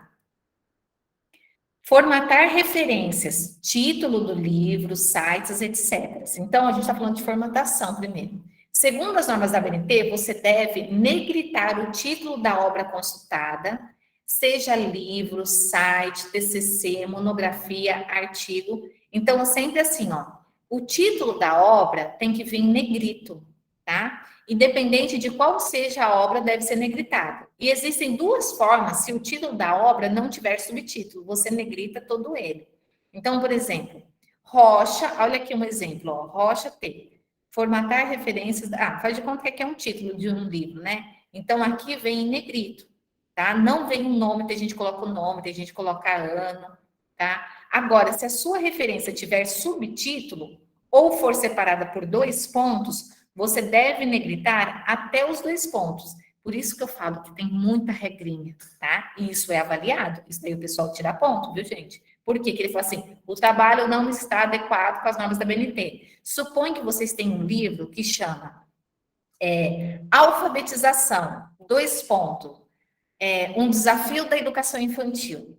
Formatar referências, título do livro, sites, etc. Então, a gente está falando de formatação primeiro. Segundo as normas da ABNT, você deve negritar o título da obra consultada, seja livro, site, TCC, monografia, artigo. Então, é sempre assim, ó. O título da obra tem que vir em negrito, tá? Independente de qual seja a obra, deve ser negritado. E existem 2 formas, se o título da obra não tiver subtítulo, você negrita todo ele. Então, por exemplo, Rocha, olha aqui um exemplo, ó, Rocha T. Formatar referências, faz de conta que é um título de um livro, né? Então, aqui vem em negrito, tá? Não vem um nome, tem gente que coloca o nome, tem gente que coloca ano, tá? Agora, se a sua referência tiver subtítulo, ou for separada por 2 pontos, você deve negritar até os 2 pontos. Por isso que eu falo que tem muita regrinha, tá? E isso é avaliado. Isso daí o pessoal tira ponto, viu, gente? Por quê? Que ele fala assim, o trabalho não está adequado com as normas da BNT. Supõe que vocês têm um livro que chama Alfabetização, 2 pontos. Um desafio da educação infantil.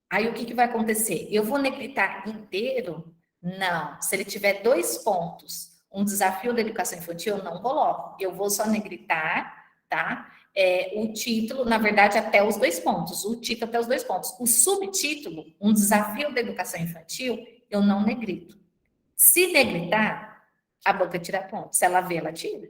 Aí, o que vai acontecer? Eu vou negritar inteiro? Não. Se ele tiver 2 pontos, um desafio da educação infantil, eu não coloco. Eu vou só negritar, tá? O título, na verdade, até os 2 pontos. O título até os 2 pontos. O subtítulo, um desafio da educação infantil, eu não negrito. Se negritar, a banca tira ponto. Se ela vê, ela tira.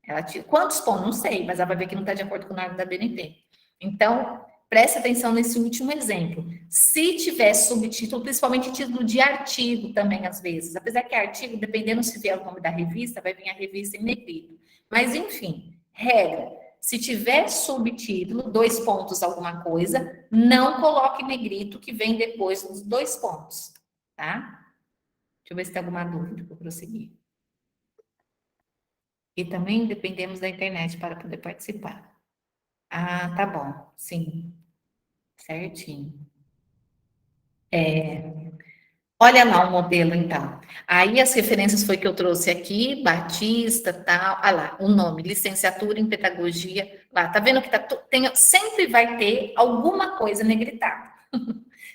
Ela tira. Quantos pontos? Não sei, mas ela vai ver que não está de acordo com o norma da BNT. Então, preste atenção nesse último exemplo. Se tiver subtítulo, principalmente título de artigo também, às vezes. Apesar que artigo, dependendo se vier o nome da revista, vai vir a revista em negrito. Mas, enfim, regra. Se tiver subtítulo, 2 pontos alguma coisa, não coloque negrito que vem depois dos 2 pontos, tá? Deixa eu ver se tem alguma dúvida para prosseguir. E também dependemos da internet para poder participar. Tá bom. Sim. Certinho. Olha lá o modelo, então. Aí as referências foi que eu trouxe aqui, Batista, tal. Olha lá, o nome, licenciatura em pedagogia. Lá, tá vendo que sempre vai ter alguma coisa negritada.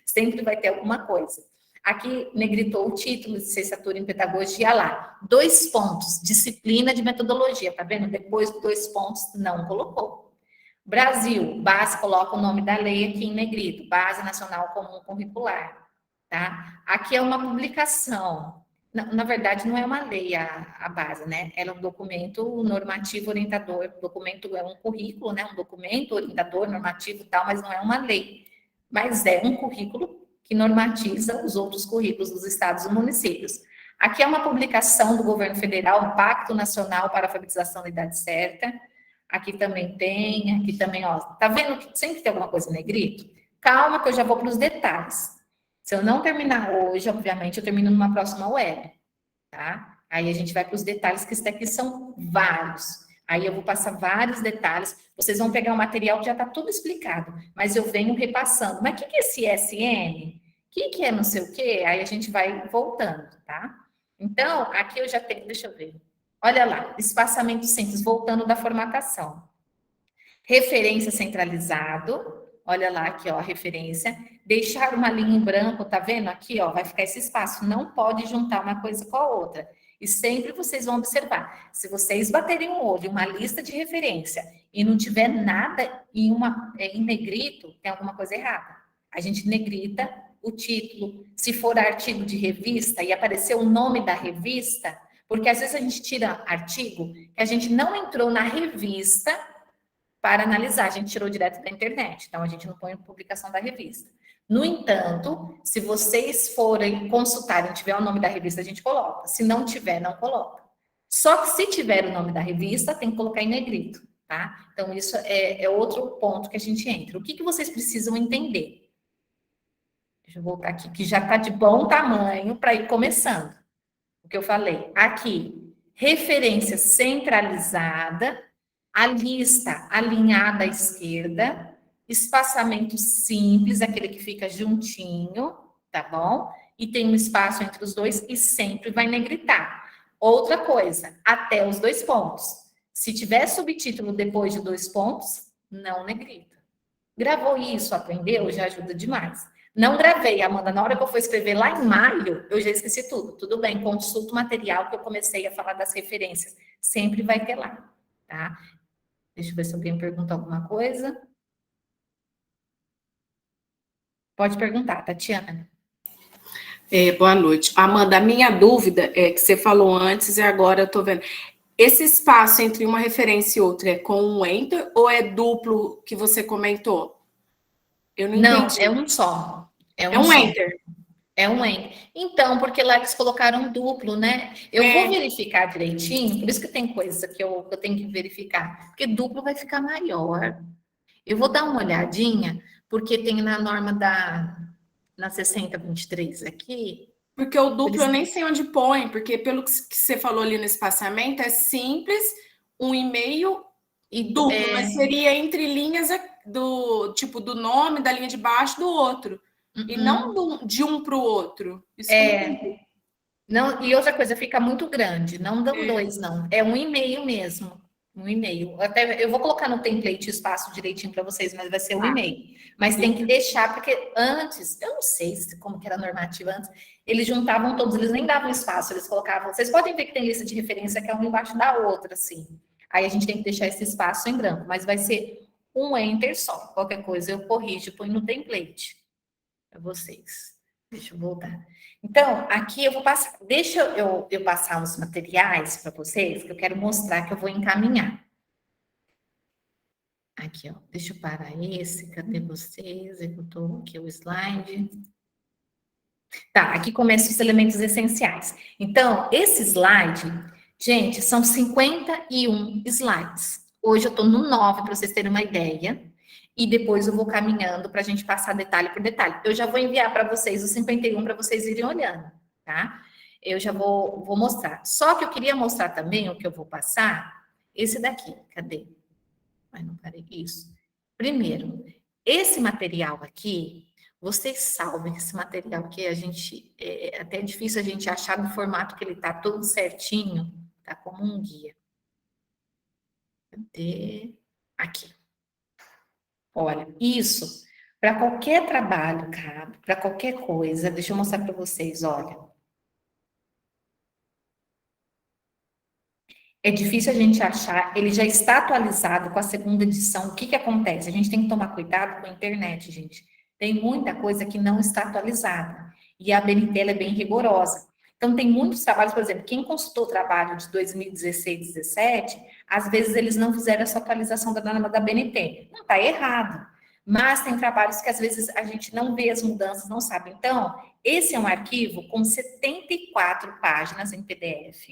Sempre vai ter alguma coisa. Aqui negritou o título, licenciatura em pedagogia, lá. 2 pontos, disciplina de metodologia. Tá vendo? Depois 2 pontos, não colocou. Brasil, base, coloca o nome da lei aqui em negrito. Base Nacional Comum Curricular. Tá? Aqui é uma publicação. Na verdade, não é uma lei a base, né? Ela é um documento normativo orientador. O documento é um currículo, né? Um documento orientador, normativo e tal, mas não é uma lei. Mas é um currículo que normatiza os outros currículos dos estados e municípios. Aqui é uma publicação do governo federal, o Pacto Nacional para a Alfabetização da Idade Certa. Aqui também, ó. Tá vendo que sempre tem alguma coisa em negrito? Calma que eu já vou para os detalhes. Se eu não terminar hoje, obviamente, eu termino numa próxima web, tá? Aí a gente vai para os detalhes, que isso daqui são vários. Aí eu vou passar vários detalhes. Vocês vão pegar o material que já está tudo explicado, mas eu venho repassando. Mas o que é esse SN? O que é não sei o quê? Aí a gente vai voltando, tá? Então, aqui eu já tenho, deixa eu ver. Olha lá, espaçamento simples, voltando da formatação. Referência centralizado, olha lá aqui, ó, a referência. Deixar uma linha em branco, tá vendo? Aqui, ó, vai ficar esse espaço. Não pode juntar uma coisa com a outra. E sempre vocês vão observar. Se vocês baterem o olho em uma lista de referência e não tiver nada em negrito, tem alguma coisa errada. A gente negrita o título. Se for artigo de revista e aparecer o nome da revista, porque às vezes a gente tira artigo que a gente não entrou na revista para analisar, a gente tirou direto da internet, então a gente não põe publicação da revista. No entanto, se vocês forem consultarem, tiver o nome da revista, a gente coloca. Se não tiver, não coloca. Só que se tiver o nome da revista, tem que colocar em negrito, tá? Então, isso é outro ponto que a gente entra. O que vocês precisam entender? Deixa eu voltar aqui, que já está de bom tamanho para ir começando. O que eu falei. Aqui, referência centralizada, a lista alinhada à esquerda, espaçamento simples, aquele que fica juntinho, tá bom? E tem um espaço entre os dois e sempre vai negritar. Outra coisa, até os 2 pontos. Se tiver subtítulo depois de 2 pontos, não negrita. Gravou isso, aprendeu? Já ajuda demais. Não gravei, Amanda, na hora que eu for escrever lá em maio, eu já esqueci tudo. Tudo bem, consulta o material que eu comecei a falar das referências. Sempre vai ter lá, tá? Deixa eu ver se alguém pergunta alguma coisa. Pode perguntar, Tatiana. Boa noite. Amanda, a minha dúvida é que você falou antes e agora eu estou vendo. Esse espaço entre uma referência e outra é com um enter ou é duplo que você comentou? Eu não entendi. É um só. É um enter. É um enter. Então, porque lá eles colocaram duplo, né? Eu vou verificar direitinho, por isso que tem coisa que eu tenho que verificar. Porque duplo vai ficar maior. Eu vou dar uma olhadinha, porque tem na norma na 6023 aqui. Porque o duplo eu nem sei onde põe, porque pelo que você falou ali no espaçamento, é simples, um e-mail e duplo, mas seria entre linhas do tipo do nome da linha de baixo do outro. E não de um para o outro. Isso não, e outra coisa, fica muito grande. Não dão 2, não. É um e-mail mesmo. Um e-mail. Até eu vou colocar no template o espaço direitinho para vocês, mas vai ser um e-mail. Mas tem que deixar, porque antes, eu não sei como que era a normativa antes, eles juntavam todos, eles nem davam espaço, eles colocavam. Vocês podem ver que tem lista de referência que é uma embaixo da outra, assim. Aí a gente tem que deixar esse espaço em branco, mas vai ser um enter só. Qualquer coisa eu corrijo, põe no template para vocês. Deixa eu voltar. Então, aqui eu vou passar, deixa eu passar os materiais para vocês, que eu quero mostrar que eu vou encaminhar. Aqui, ó, deixa eu parar esse, cadê você? Executou aqui o slide. Tá, aqui começam os elementos essenciais. Então, esse slide, gente, são 51 slides. Hoje eu tô no 9, para vocês terem uma ideia. E depois eu vou caminhando para a gente passar detalhe por detalhe. Eu já vou enviar para vocês o 51 para vocês irem olhando, tá? Eu já vou mostrar. Só que eu queria mostrar também o que eu vou passar, esse daqui. Cadê? Ai, não parei. Isso. Primeiro, esse material aqui, Vocês salvem esse material, que a gente, até é difícil a gente achar no formato que ele tá todo certinho, tá como um guia. Cadê? Aqui. Olha, isso, para qualquer trabalho, cara, para qualquer coisa, deixa eu mostrar para vocês, olha. É difícil a gente achar, ele já está atualizado com a segunda edição. O que que acontece? A gente tem que tomar cuidado com a internet, gente. Tem muita coisa que não está atualizada. E a BNT ela é bem rigorosa. Então, tem muitos trabalhos, por exemplo, quem consultou o trabalho de 2016, 2017, às vezes eles não fizeram essa atualização da norma da BNT. Não está errado. Mas tem trabalhos que às vezes a gente não vê as mudanças, não sabe. Então, esse é um arquivo com 74 páginas em PDF.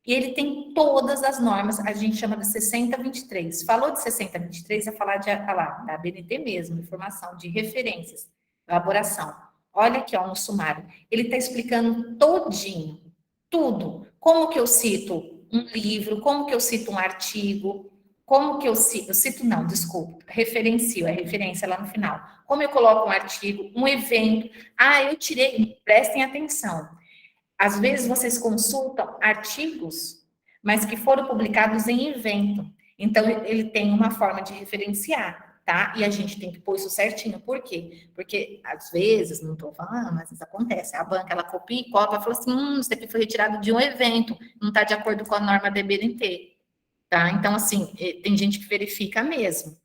E ele tem todas as normas, a gente chama de 6023. Falou de 6023, é falar da BNT mesmo, informação de referências, elaboração. Olha aqui, ó, no sumário. Ele está explicando todinho, tudo. Como que eu cito um livro, como que eu cito um artigo, como que eu cito não, desculpa, referencio, é referência lá no final. Como eu coloco um artigo, um evento. Ah, eu tirei, prestem atenção. Às vezes vocês consultam artigos, mas que foram publicados em evento. Então, ele tem uma forma de referenciar, tá? E a gente tem que pôr isso certinho. Por quê? Porque, às vezes, não estou falando, mas isso acontece. A banca, ela copia e cola, fala assim, isso aqui foi retirado de um evento, não está de acordo com a norma da BNT, tá? Então, assim, tem gente que verifica mesmo.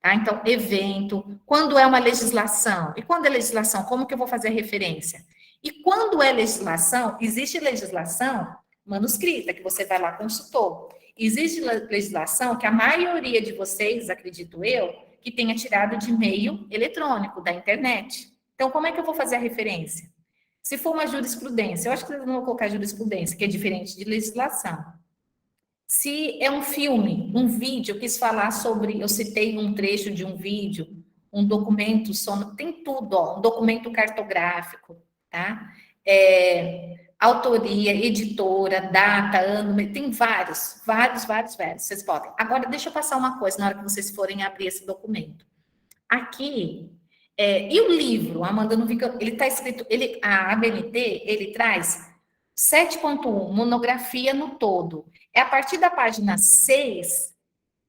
Tá? Então, evento, quando é uma legislação, e quando é legislação, como que eu vou fazer a referência? E quando é legislação, existe legislação manuscrita, que você vai lá consultou. Existe legislação que a maioria de vocês, acredito eu, que tenha tirado de meio eletrônico, da internet. Então, como é que eu vou fazer a referência? Se for uma jurisprudência, eu acho que eu não vou colocar jurisprudência, que é diferente de legislação. Se é um filme, um vídeo, eu quis falar sobre, eu citei um trecho de um vídeo, um documento sonoro, tem tudo, ó, um documento cartográfico, tá? Autoria, editora, data, ano, tem vários. Vocês podem. Agora, deixa eu passar uma coisa na hora que vocês forem abrir esse documento. Aqui, e o livro, Amanda, não fica, ele está escrito, a ABNT, ele traz 7.1, monografia no todo. É a partir da página 6,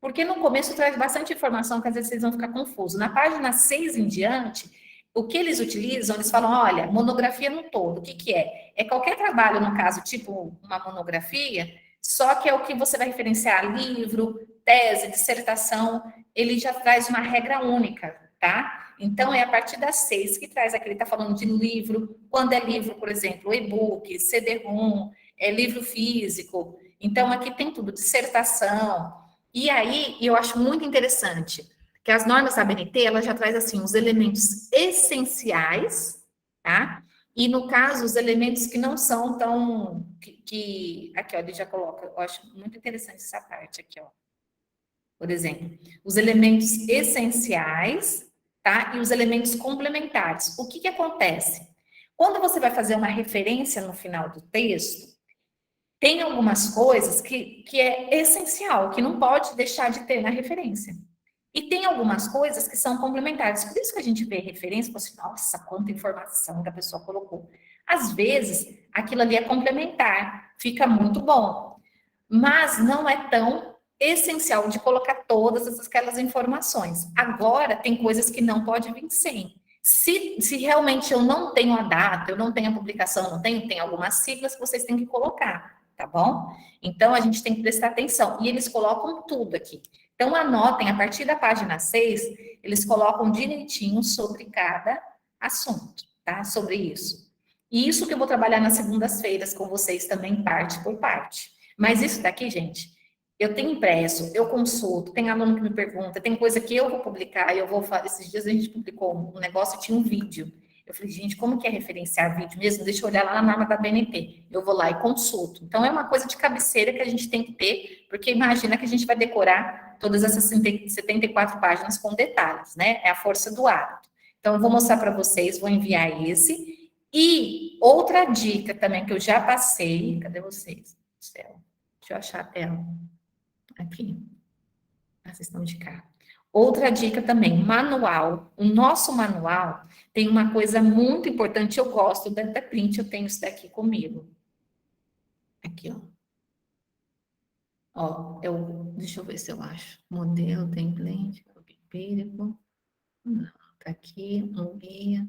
porque no começo traz bastante informação que às vezes vocês vão ficar confusos. Na página 6 em diante, o que eles utilizam, eles falam, olha, monografia no todo, o que que é? É qualquer trabalho, no caso, tipo uma monografia, só que é o que você vai referenciar, livro, tese, dissertação, ele já traz uma regra única, tá? Então, é a partir das 6 que traz aqui, ele está falando de livro, quando é livro, por exemplo, e-book, CD-ROM, livro físico. Então, aqui tem tudo, dissertação. E aí, eu acho muito interessante que as normas da ABNT, ela já traz, assim, os elementos essenciais, tá? E, no caso, os elementos que não são tão... aqui, ó, ele já coloca, eu acho muito interessante essa parte aqui, ó. Por exemplo, os elementos essenciais, tá? E os elementos complementares. O que que acontece? Quando você vai fazer uma referência no final do texto, tem algumas coisas que é essencial, que não pode deixar de ter na referência. E tem algumas coisas que são complementares. Por isso que a gente vê referência e fala assim, nossa, quanta informação que a pessoa colocou. Às vezes, aquilo ali é complementar, fica muito bom. Mas não é tão essencial de colocar todas aquelas informações. Agora, tem coisas que não pode vir sem. Se realmente eu não tenho a data, eu não tenho a publicação, não tenho, tem algumas siglas que vocês têm que colocar, tá bom? Então, a gente tem que prestar atenção. E eles colocam tudo aqui. Então, anotem, a partir da página 6, eles colocam direitinho sobre cada assunto, tá? Sobre isso. E isso que eu vou trabalhar nas segundas-feiras com vocês também, parte por parte. Mas isso daqui, gente, eu tenho impresso, eu consulto, tem aluno que me pergunta, tem coisa que eu vou publicar, eu vou falar, esses dias a gente publicou um negócio, tinha um vídeo. Eu falei, gente, como que é referenciar vídeo mesmo? Deixa eu olhar lá na norma da BNT. Eu vou lá e consulto. Então, é uma coisa de cabeceira que a gente tem que ter, porque imagina que a gente vai decorar todas essas 74 páginas com detalhes, né? É a força do hábito. Então, eu vou mostrar para vocês, vou enviar esse. E outra dica também que eu já passei, cadê vocês? Deixa eu achar a tela. Aqui. Vocês estão de cá. Outra dica também, manual. O nosso manual tem uma coisa muito importante, eu gosto da print, eu tenho isso daqui comigo. Aqui, ó. Ó, deixa eu ver se eu acho. Modelo, template, empírico. Não, tá aqui, um guia.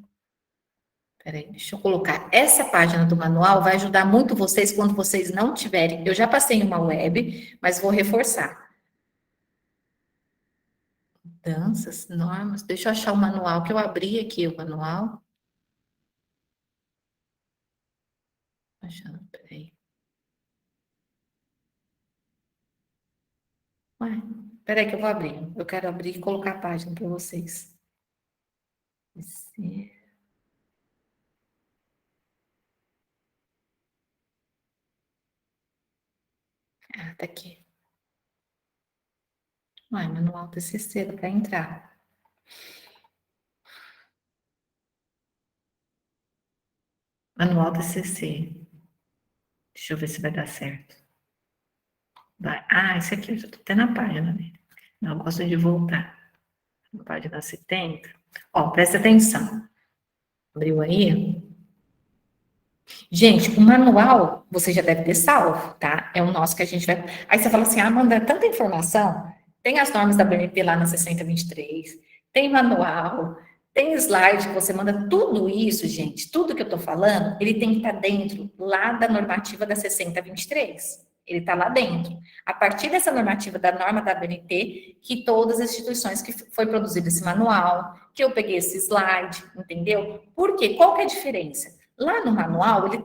Peraí, deixa eu colocar. Essa página do manual vai ajudar muito vocês quando vocês não tiverem. Eu já passei em uma web, mas vou reforçar. Danças, normas. Deixa eu achar o manual, que eu abri aqui o manual. Achando, peraí. Ué, peraí que eu vou abrir. Eu quero abrir e colocar a página para vocês. Ah, tá aqui. Ué, manual TCC, para entrar. Manual TCC. Deixa eu ver se vai dar certo. Vai. Ah, esse aqui eu já tô até na página dele. Não, eu gosto de voltar. Na página 70. Ó, presta atenção. Abriu aí? Gente, o manual você já deve ter salvo, tá? É o nosso que a gente vai. Aí você fala assim: ah, Amanda, tanta informação. Tem as normas da BNT lá na 6023, tem manual, tem slide que você manda. Tudo isso, gente, tudo que eu tô falando, ele tem que estar dentro lá da normativa da 6023. Ele está lá dentro. A partir dessa normativa da norma da BNT, que todas as instituições que foi produzido esse manual, que eu peguei esse slide, entendeu? Por quê? Qual que é a diferença? Lá no manual, ele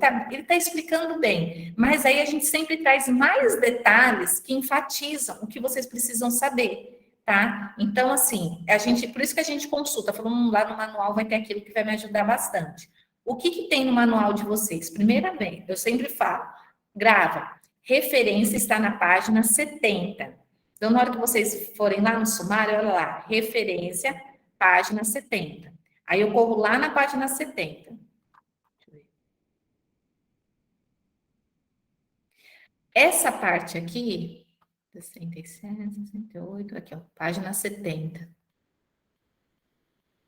tá explicando bem, mas aí a gente sempre traz mais detalhes que enfatizam o que vocês precisam saber, tá? Então, assim, por isso que a gente consulta, falando lá no manual vai ter aquilo que vai me ajudar bastante. O que tem no manual de vocês? Primeira vez, eu sempre falo, grava, referência está na página 70. Então, na hora que vocês forem lá no sumário, olha lá, referência, página 70. Aí eu corro lá na página 70. Essa parte aqui, 67, 68, aqui, ó, página 70.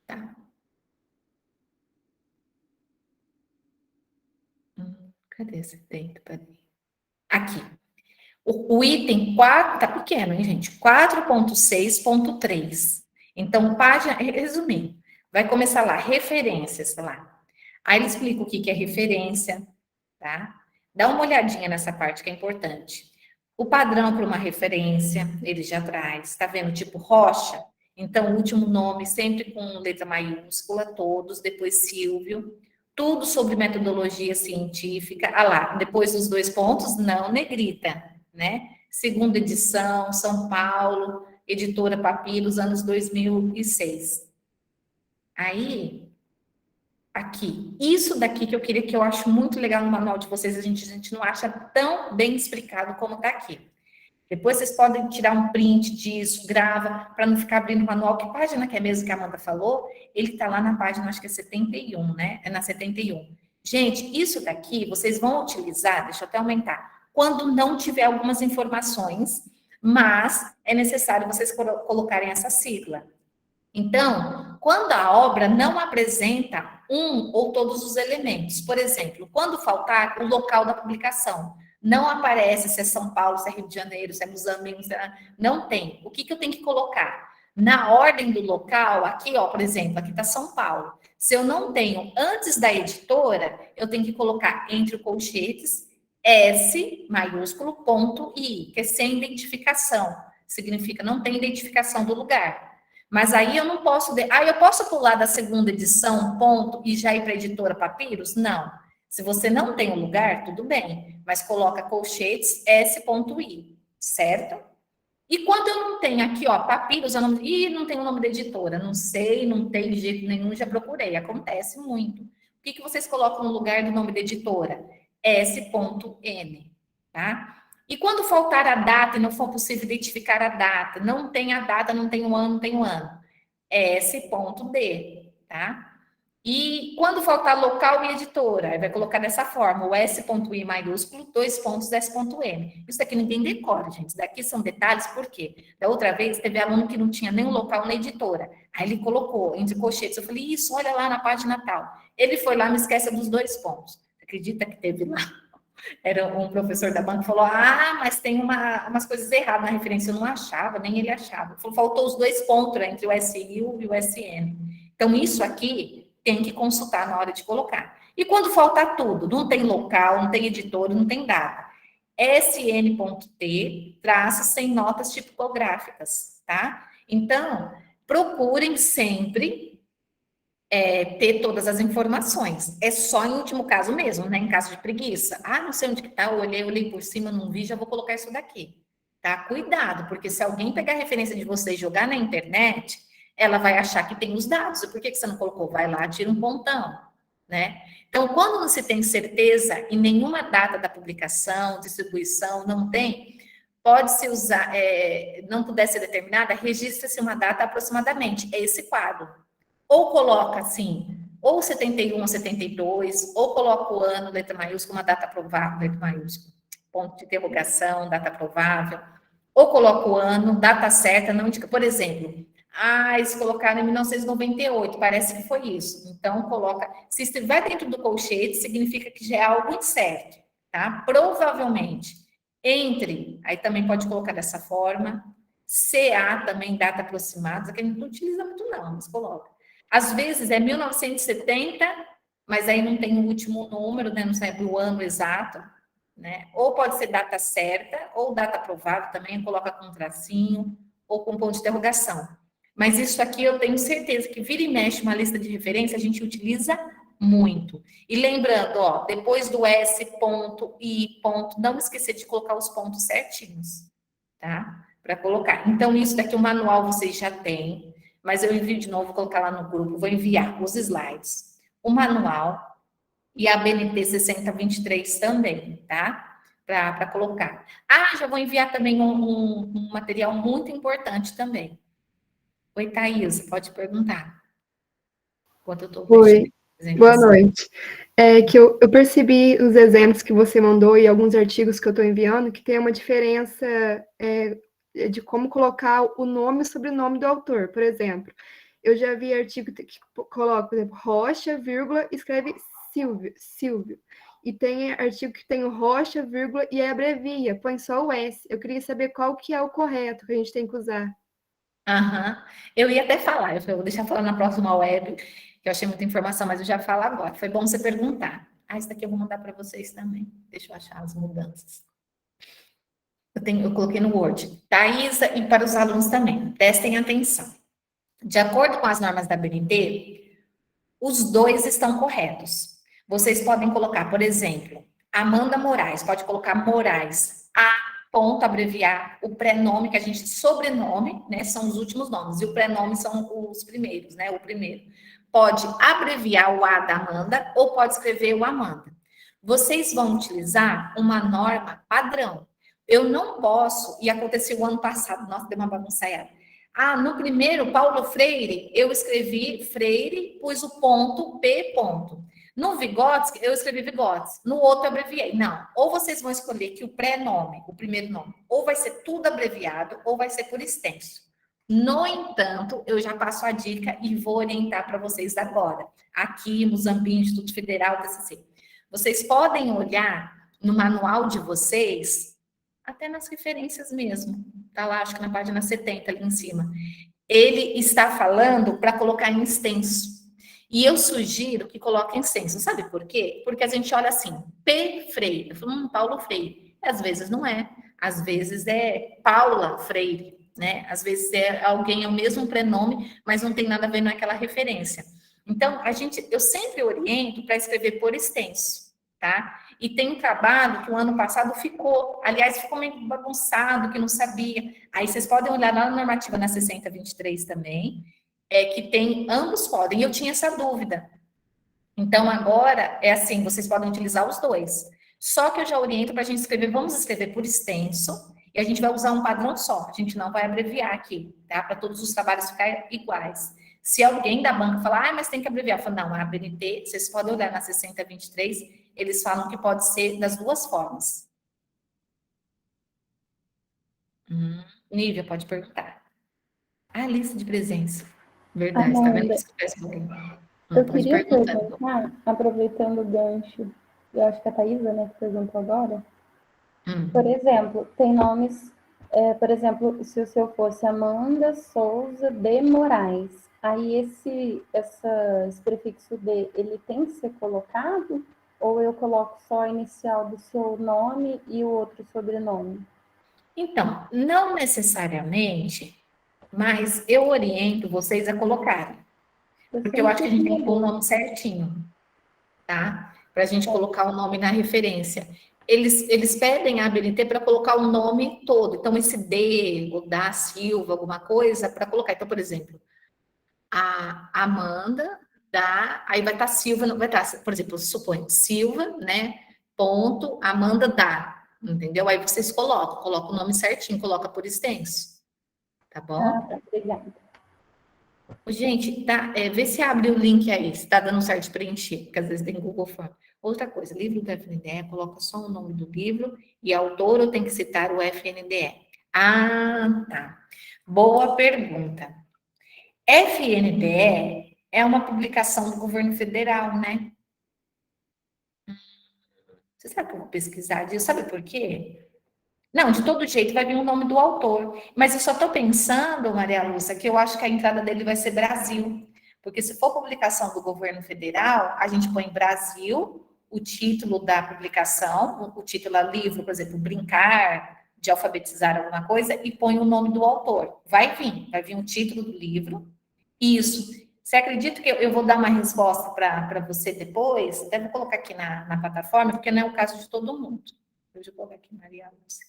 Tá? Cadê 70? Peraí. Aqui. O item 4, tá pequeno, hein, gente? 4.6.3. Então, página, resumindo, vai começar lá, referências, lá. Aí ele explica o que é referência, tá? Dá uma olhadinha nessa parte que é importante. O padrão para uma referência, ele já traz, tá vendo? Tipo Rocha, então o último nome sempre com letra maiúscula, todos, depois Silvio, tudo sobre metodologia científica. Ah lá, depois dos 2 pontos, não negrita, né? Segunda edição, São Paulo, editora Papiros, anos 2006. Aí, aqui, isso daqui que eu queria, que eu acho muito legal no manual de vocês, a gente não acha tão bem explicado como está aqui. Depois vocês podem tirar um print disso, grava, para não ficar abrindo o manual. Que página que é mesmo que a Amanda falou? Ele está lá na página, acho que é 71, né? É na 71. Gente, isso daqui vocês vão utilizar, deixa eu até aumentar, quando não tiver algumas informações, mas é necessário vocês colocarem essa sigla. Então, quando a obra não apresenta um ou todos os elementos, por exemplo, quando faltar o local da publicação, não aparece se é São Paulo, se é Rio de Janeiro, se é Moçambique, não tem. O que eu tenho que colocar? Na ordem do local, aqui, ó, por exemplo, aqui está São Paulo. Se eu não tenho antes da editora, eu tenho que colocar entre colchetes S maiúsculo ponto I, que é sem identificação. Significa não tem identificação do lugar. Mas aí eu não posso... eu posso pular da segunda edição, ponto, e já ir para a editora Papiros? Não. Se você não tem o lugar, tudo bem. Mas coloca colchetes S.I, certo? E quando eu não tenho aqui, ó, Papiros, não tem o nome da editora. Não sei, não tem de jeito nenhum, já procurei. Acontece muito. O que vocês colocam no lugar do nome da editora? S.N, tá? E quando faltar a data e não for possível identificar a data, não tem a data, não tem o ano, não tem o ano, S.D, tá? E quando faltar local e editora, aí vai colocar dessa forma, o S.I maiúsculo, 2 pontos, S.M. Isso aqui ninguém decora, gente. Isso daqui são detalhes, por quê? Da outra vez, teve aluno que não tinha nem o local nem editora. Aí ele colocou entre colchetes. Eu falei, isso, olha lá na página tal. Ele foi lá, me esquece dos 2 pontos. Acredita que teve lá? Era um professor da banca que falou, mas tem umas coisas erradas na referência. Eu não achava, nem ele achava. Falou, faltou os 2 pontos entre o SI e o SM. Então, isso aqui tem que consultar na hora de colocar. E quando faltar tudo, não tem local, não tem editor, não tem data. SN.T, traço sem notas tipográficas, tá? Então, procurem sempre ter todas as informações. É só em último caso mesmo, né? Em caso de preguiça. Não sei onde que tá, olhei por cima, não vi, já vou colocar isso daqui. Tá? Cuidado, porque se alguém pegar a referência de você e jogar na internet, ela vai achar que tem os dados. E por que você não colocou? Vai lá, tira um pontão, né? Então, quando não se tem certeza e nenhuma data da publicação, distribuição, não tem, pode-se usar, não puder ser determinada, registra-se uma data aproximadamente, é esse quadro. Ou coloca assim, ou 71 ou 72, ou coloca o ano, letra maiúscula, uma data provável, letra maiúscula, ponto de interrogação, data provável, ou coloca o ano, data certa, não indica, por exemplo, eles colocaram em 1998, parece que foi isso. Então, coloca... Se estiver dentro do colchete, significa que já é algo incerto, tá? Provavelmente, aí também pode colocar dessa forma. CA também, data aproximada, que a gente não utiliza muito não, mas coloca. Às vezes é 1970, mas aí não tem o último número, né? Não sabe o ano exato, né? Ou pode ser data certa, ou data provável também, coloca com tracinho, ou com ponto de interrogação. Mas isso aqui eu tenho certeza que vira e mexe uma lista de referência, a gente utiliza muito. E lembrando, depois do S, ponto, I, ponto, não esquecer de colocar os pontos certinhos, tá? Para colocar. Então, isso daqui, o manual vocês já têm, mas eu envio de novo, vou colocar lá no grupo, vou enviar os slides, o manual e a BNT 6023 também, tá? Para colocar. Já vou enviar também um material muito importante também. Oi, Thaís, pode perguntar. Enquanto eu estou Oi, boa noite. Que eu percebi os exemplos que você mandou e alguns artigos que eu estou enviando que tem uma diferença de como colocar o nome e o sobrenome do autor. Por exemplo, eu já vi artigo que coloca, por exemplo, Rocha, vírgula, escreve Silvio. E tem artigo que tem o Rocha, vírgula, e abrevia, põe só o S. Eu queria saber qual que é o correto que a gente tem que usar. Eu ia até falar, eu vou deixar falar na próxima web, que eu achei muita informação, mas eu já falo agora. Foi bom você perguntar. Isso daqui eu vou mandar para vocês também. Deixa eu achar as mudanças. Eu coloquei no Word. Thaisa, e para os alunos também, prestem atenção. De acordo com as normas da BNT, os 2 estão corretos. Vocês podem colocar, por exemplo, Amanda Moraes, pode colocar Moraes, ponto, abreviar o prenome, que a gente, sobrenome, né, são os últimos nomes, e o prenome são os primeiros, né, o primeiro. Pode abreviar o A da Amanda, ou pode escrever o Amanda. Vocês vão utilizar uma norma padrão. Eu não posso, e aconteceu o ano passado, nossa, deu uma bagunçada. No primeiro, Paulo Freire, eu escrevi Freire, pus o ponto, P, ponto. No Vygotsky, eu escrevi Vygotsky. No outro, eu abreviei. Não. Ou vocês vão escolher que o pré-nome, o primeiro nome, ou vai ser tudo abreviado, ou vai ser por extenso. No entanto, eu já passo a dica e vou orientar para vocês agora. Aqui, Muzambinho, Instituto Federal, TCC. Vocês podem olhar no manual de vocês, até nas referências mesmo. Tá lá, acho que na página 70, ali em cima. Ele está falando para colocar em extenso. E eu sugiro que coloque em extenso. Sabe por quê? Porque a gente olha assim, P. Freire. Eu falo, Paulo Freire. Às vezes não é. Às vezes é Paula Freire, né? Às vezes é alguém, é o mesmo prenome, mas não tem nada a ver naquela referência. Então, eu sempre oriento para escrever por extenso, tá? E tem um trabalho que o ano passado ficou, aliás, ficou meio bagunçado, que não sabia. Aí vocês podem olhar lá na normativa na 6023 também, que tem, ambos podem, e eu tinha essa dúvida. Então, agora, é assim, vocês podem utilizar os 2. Só que eu já oriento para a gente escrever, vamos escrever por extenso, e a gente vai usar um padrão só, a gente não vai abreviar aqui, tá? Para todos os trabalhos ficarem iguais. Se alguém da banca falar, mas tem que abreviar, eu falo, não, a ABNT, vocês podem olhar na 6023, eles falam que pode ser das duas formas. Nívia, pode perguntar. Lista de presença. Verdade, tá vendo? Se tivesse alguém. Eu queria perguntar, aproveitando o gancho, eu acho que a Thaisa, né, que perguntou agora, por exemplo, tem nomes, por exemplo, se o seu fosse Amanda Souza de Moraes, aí esse prefixo de, ele tem que ser colocado, ou eu coloco só a inicial do seu nome e o outro sobrenome? Então, não necessariamente, mas eu oriento vocês a colocarem. Porque eu acho que a gente tem que pôr o nome certinho, tá? Para a gente colocar o nome na referência. Eles pedem a ABNT para colocar o nome todo. Então, esse D, ou da Silva, alguma coisa, para colocar. Então, por exemplo, a Amanda, aí vai estar Silva, não vai estar, por exemplo, supõe Silva, né? Ponto, Amanda dá. Entendeu? Aí vocês colocam o nome certinho, coloca por extenso. Tá bom? Tá, obrigada. Gente, vê se abre o link aí, se tá dando certo de preencher, porque às vezes tem Google Form. Outra coisa, livro do FNDE, coloca só o nome do livro e autor ou tem que citar o FNDE? Tá. Boa pergunta. FNDE é uma publicação do governo federal, né? Você sabe que eu vou pesquisar disso? Sabe por quê? Não, de todo jeito vai vir o nome do autor. Mas eu só estou pensando, Maria Lúcia, que eu acho que a entrada dele vai ser Brasil. Porque se for publicação do governo federal, a gente põe Brasil, o título da publicação, o título é livro, por exemplo, Brincar, de alfabetizar alguma coisa, e põe o nome do autor. Vai vir o título do livro. Isso. Você acredita que eu vou dar uma resposta para você depois? Até vou colocar aqui na plataforma, porque não é o caso de todo mundo. Deixa eu colocar aqui, Maria Lúcia.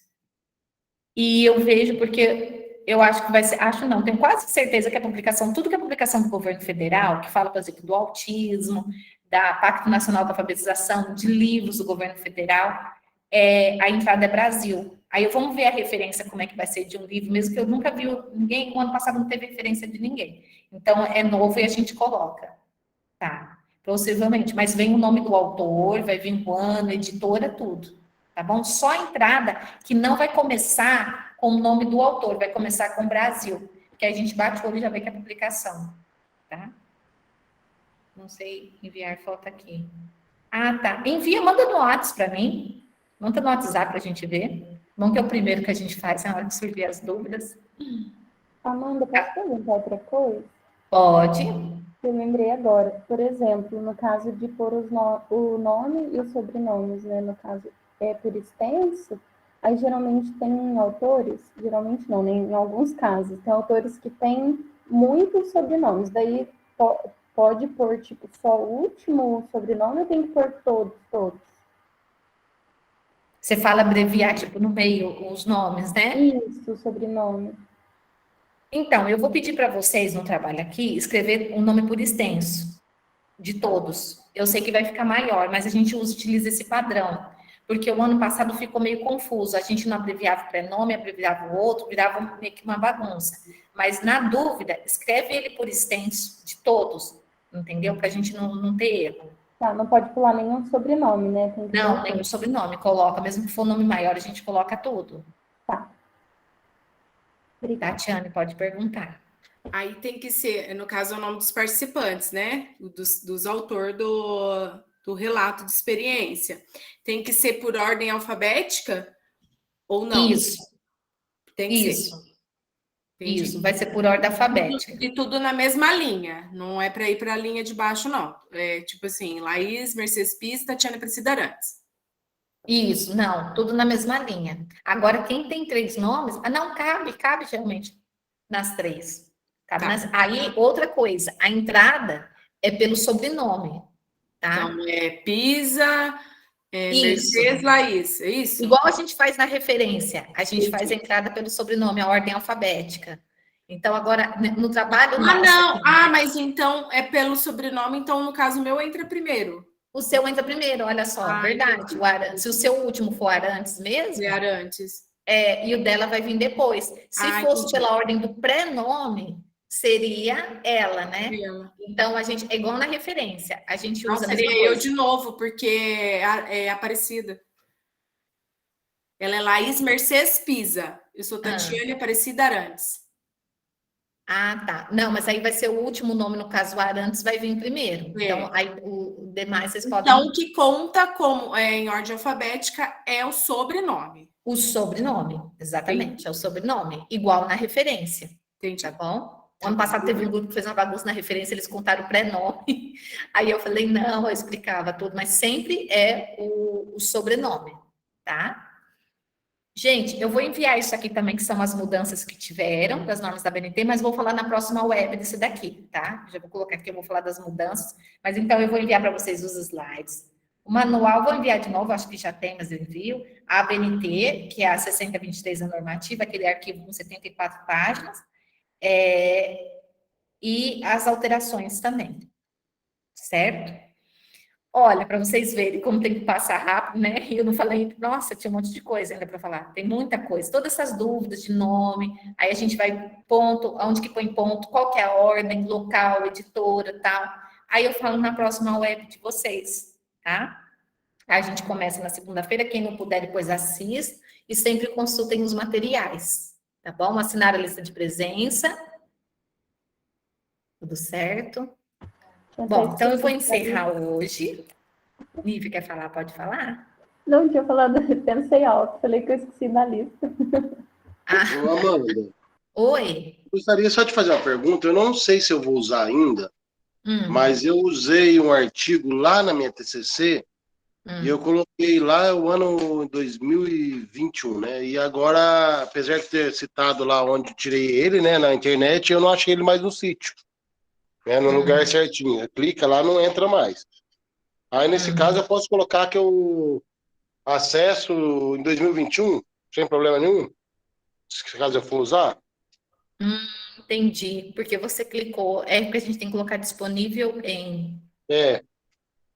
E eu vejo, porque eu acho que vai ser, tenho quase certeza que a publicação, tudo que é publicação do governo federal, que fala, por exemplo, do autismo, da Pacto Nacional da Alfabetização, de livros do governo federal, a entrada é Brasil. Aí vamos ver a referência, como é que vai ser de um livro, mesmo que eu nunca vi ninguém, o ano passado não teve referência de ninguém. Então, é novo e a gente coloca, tá? Possivelmente, mas vem o nome do autor, vai vir o ano, editora, tudo. Tá bom? Só a entrada que não vai começar com o nome do autor, vai começar com Brasil, que a gente bate o olho e já vê que é publicação, tá? Não sei enviar foto aqui. Tá. Envia, manda no WhatsApp para mim. Manda no WhatsApp para a gente ver. Bom que é o primeiro que a gente faz na hora de surgir as dúvidas. Amanda, posso perguntar outra coisa? Pode. Eu lembrei agora. Por exemplo, no caso de pôr o nome e os sobrenomes, né? No caso, por extenso, aí geralmente tem autores, geralmente não, nem em alguns casos, tem autores que têm muitos sobrenomes, daí pode pôr, tipo, só o último sobrenome ou tem que pôr todos? Você fala abreviar, tipo, no meio, os nomes, né? Isso, o sobrenome. Então, eu vou pedir para vocês, no trabalho aqui, escrever um nome por extenso, de todos. Eu sei que vai ficar maior, mas a gente utiliza esse padrão. Porque o ano passado ficou meio confuso. A gente não abreviava o prenome, abreviava o outro, virava meio que uma bagunça. Mas, na dúvida, escreve ele por extenso, de todos, entendeu? Para a gente não ter erro. Tá, não pode pular nenhum sobrenome, né? Não, nenhum sobrenome. Coloca, mesmo que for nome maior, a gente coloca tudo. Tá. Obrigada. Tatiane, pode perguntar. Aí tem que ser, no caso, o nome dos participantes, né? Dos autores do relato de experiência. Tem que ser por ordem alfabética ou não? Isso. Tem que ser. Entendi. Isso, vai ser por ordem alfabética. E tudo na mesma linha, não é para ir para a linha de baixo, não. É tipo assim, Laís, Mercedes Pista, Tatiana Aparecida Arantes. Isso, não, tudo na mesma linha. Agora, quem tem 3 nomes, não, cabe realmente nas 3. Cabe Tá. Aí, outra coisa, a entrada é pelo sobrenome, tá? Então, Pisa, Mercedes, Laís, é isso? Igual a gente faz na referência, a gente faz a entrada pelo sobrenome, a ordem alfabética. Então, agora, no trabalho... Não, mas então é pelo sobrenome, então no caso meu entra primeiro. O seu entra primeiro, olha só, verdade. O Arantes, se o seu último for Arantes mesmo... Arantes. E o dela vai vir depois. Se fosse pela ordem do pré-nome, seria ela, né? Ela. Então, a gente, é igual na referência, a gente Não, usa a seria mesma eu coisa. de novo, porque é Aparecida. Ela é Laís Mercedes Pisa. Eu sou Tatiane Aparecida Arantes. Ah, tá. Não, mas aí vai ser o último nome, no caso, o Arantes vai vir primeiro. É. Então, aí o demais vocês podem... Então, o que conta como em ordem alfabética é o sobrenome. O sobrenome, exatamente, é o sobrenome, igual na referência, Entendi. tá bom? O ano passado teve um grupo que fez uma bagunça na referência, eles contaram o pré-nome, aí eu falei, não, eu explicava tudo, mas sempre é o sobrenome, tá? Gente, eu vou enviar isso aqui também, que são as mudanças que tiveram das normas da BNT, mas vou falar na próxima web desse daqui, tá? Já vou colocar aqui, eu vou falar das mudanças, mas então eu vou enviar para vocês os slides. O manual, vou enviar de novo, acho que já tem, mas eu envio. A ABNT, que é a 6023 a normativa, aquele arquivo com 74 páginas, e as alterações também, certo? Olha, para vocês verem como tem que passar rápido, né? E eu não falei, nossa, tinha um monte de coisa ainda para falar. Tem muita coisa. Todas essas dúvidas de nome, aí a gente vai ponto, onde que põe ponto, qual que é a ordem, local, editora, tal. Aí eu falo na próxima web de vocês, tá? A gente começa na segunda-feira, quem não puder depois assista e sempre consultem os materiais, tá bom? Assinar a lista de presença. Tudo certo? Bom, então eu vou encerrar hoje. Nívia, quer falar? Pode falar? Não, tinha falado, pensei alto, falei que eu esqueci na lista. Ô, Amanda. Oi. Gostaria só de fazer uma pergunta. Eu não sei se eu vou usar ainda, mas eu usei um artigo lá na minha TCC e eu coloquei lá o ano 2021, né? E agora, apesar de ter citado lá onde tirei ele, né, na internet, eu não achei ele mais no sítio, né, no lugar certinho. Clica lá, não entra mais. Aí, nesse caso, eu posso colocar que eu acesso em 2021, sem problema nenhum, caso eu for usar. Entendi, porque você clicou, porque a gente tem que colocar disponível em...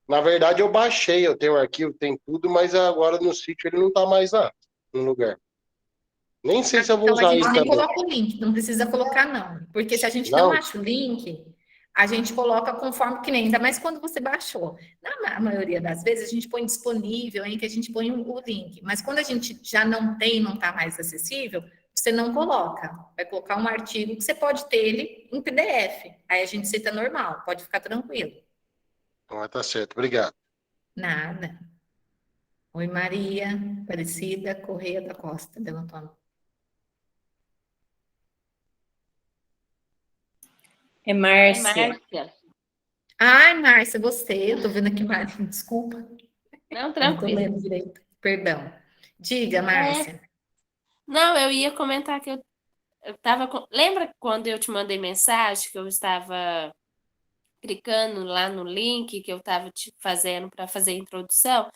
Na verdade eu baixei, eu tenho o arquivo, tem tudo, mas agora no sítio ele não tá mais lá, no lugar. Nem sei se eu vou Então, a usar gente isso nem também. coloca o link, não precisa colocar, não. Porque se a gente não acha o link, a gente coloca conforme que nem, ainda mais quando você baixou. Na maioria das vezes, a gente põe disponível, em que a gente põe o link. Mas quando a gente já não tem, não está mais acessível, você não coloca. Vai colocar um artigo que você pode ter ele em PDF. Aí a gente cita normal, pode ficar tranquilo. Tá certo, obrigado. Nada. Oi, Maria Aparecida Correia da Costa, levantou a mão. É Márcia. Ai, Márcia, gostei. Eu tô vendo aqui, Márcia, desculpa. Não, tranquilo. Não tô lendo direito. Perdão. Diga, Márcia. Não, eu ia comentar que eu estava... Lembra quando eu te mandei mensagem que eu estava clicando lá no link que eu estava te fazendo para fazer a introdução?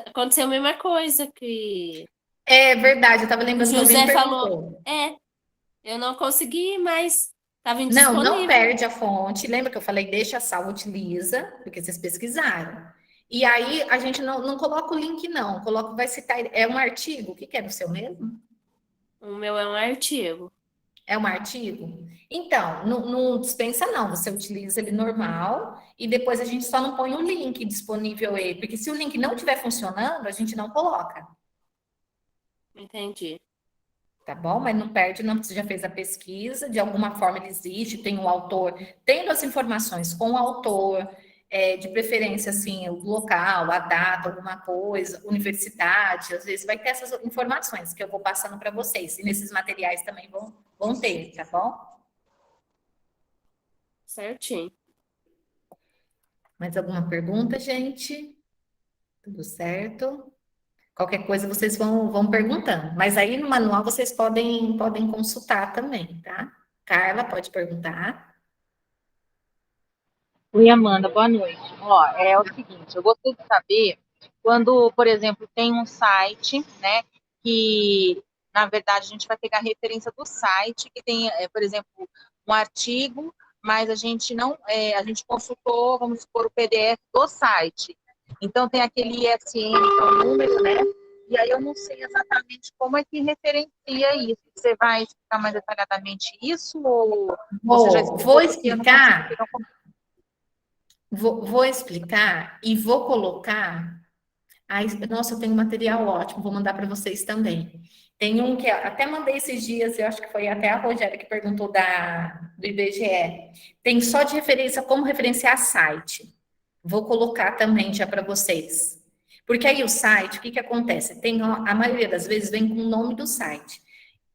Aconteceu a mesma coisa que... É verdade, eu estava lembrando que José falou. Eu não consegui, mas estava indisponível. Não perde a fonte. Lembra que eu falei, deixa a sala, utiliza, porque vocês pesquisaram. E aí, a gente não coloca o link, não. Coloca, vai citar, é um artigo. O que é do seu mesmo? O meu é um artigo. É um artigo? Então, não dispensa, não. Você utiliza ele normal e depois a gente só não põe um link disponível aí. Porque se o link não estiver funcionando, a gente não coloca. Entendi. Tá bom? Mas não perde, não. Você já fez a pesquisa, de alguma forma ele existe, tem um autor, tendo as informações com o autor, de preferência, assim, o local, a data, alguma coisa, universidade, às vezes vai ter essas informações que eu vou passando para vocês. E nesses materiais também vão ter, tá bom? Certinho. Mais alguma pergunta, gente? Tudo certo? Qualquer coisa vocês vão perguntando. Mas aí no manual vocês podem consultar também, tá? Carla, pode perguntar. Oi, Amanda, boa noite. É o seguinte, eu gostaria de saber quando, por exemplo, tem um site, né, que, na verdade, a gente vai pegar a referência do site, que tem, por exemplo, um artigo, mas a gente não, a gente consultou, vamos supor, o PDF do site. Então, tem aquele ISN, que é o número, né, E aí eu não sei exatamente como é que referencia isso. Você vai explicar mais detalhadamente isso? Ou você já explicou? Vou explicar. Vou explicar e vou colocar. Nossa, eu tenho um material ótimo, vou mandar para vocês também. Tem um que até mandei esses dias, eu acho que foi até a Rogéria que perguntou do IBGE. Tem só de referência, como referenciar site. Vou colocar também já para vocês. Porque aí o site, o que acontece? A maioria das vezes vem com o nome do site.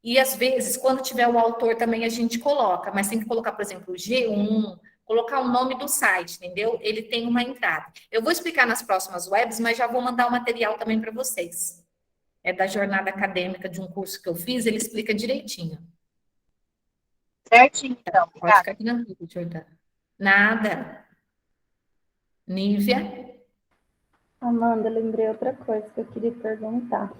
E às vezes, quando tiver o autor também a gente coloca, mas tem que colocar, por exemplo, G1, colocar o nome do site, entendeu? Ele tem uma entrada. Eu vou explicar nas próximas webs, mas já vou mandar o material também para vocês. É da jornada acadêmica de um curso que eu fiz, ele explica direitinho. Certinho, então. Pode ficar aqui na dúvida, Jordana. Nada. Nívia? Amanda, lembrei outra coisa que eu queria perguntar.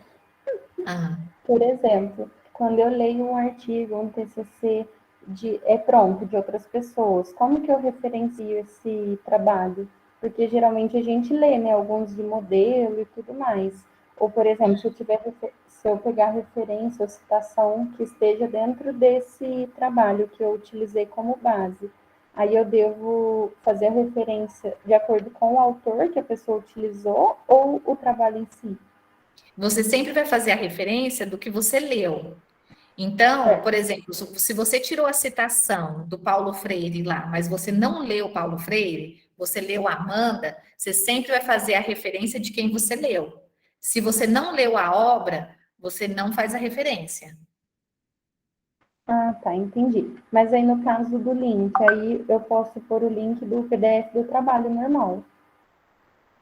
Ah. Por exemplo, quando eu leio um artigo, um TCC de outras pessoas, como que eu referencio esse trabalho? Porque geralmente a gente lê, né, alguns de modelo e tudo mais. Ou, por exemplo, se eu pegar referência ou citação que esteja dentro desse trabalho que eu utilizei como base, aí eu devo fazer a referência de acordo com o autor que a pessoa utilizou ou o trabalho em si? Você sempre vai fazer a referência do que você leu. Então, por exemplo, se você tirou a citação do Paulo Freire lá, mas você não leu Paulo Freire, você leu a Amanda, você sempre vai fazer a referência de quem você leu. Se você não leu a obra, você não faz a referência. Ah, tá, entendi. Mas aí no caso do link, aí eu posso pôr o link do PDF do trabalho normal.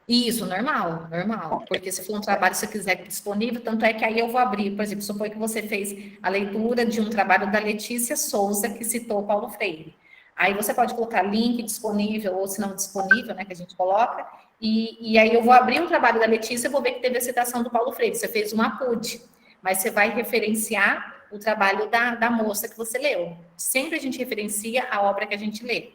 Isso, normal. Porque se for um trabalho que você quiser disponível, tanto é que aí eu vou abrir, por exemplo, supõe que você fez a leitura de um trabalho da Letícia Souza, que citou Paulo Freire. Aí você pode colocar link disponível, ou se não disponível, né, que a gente coloca, e aí eu vou abrir um trabalho da Letícia e vou ver que teve a citação do Paulo Freire. Você fez uma APUD, mas você vai referenciar o trabalho da moça que você leu. Sempre a gente referencia a obra que a gente lê.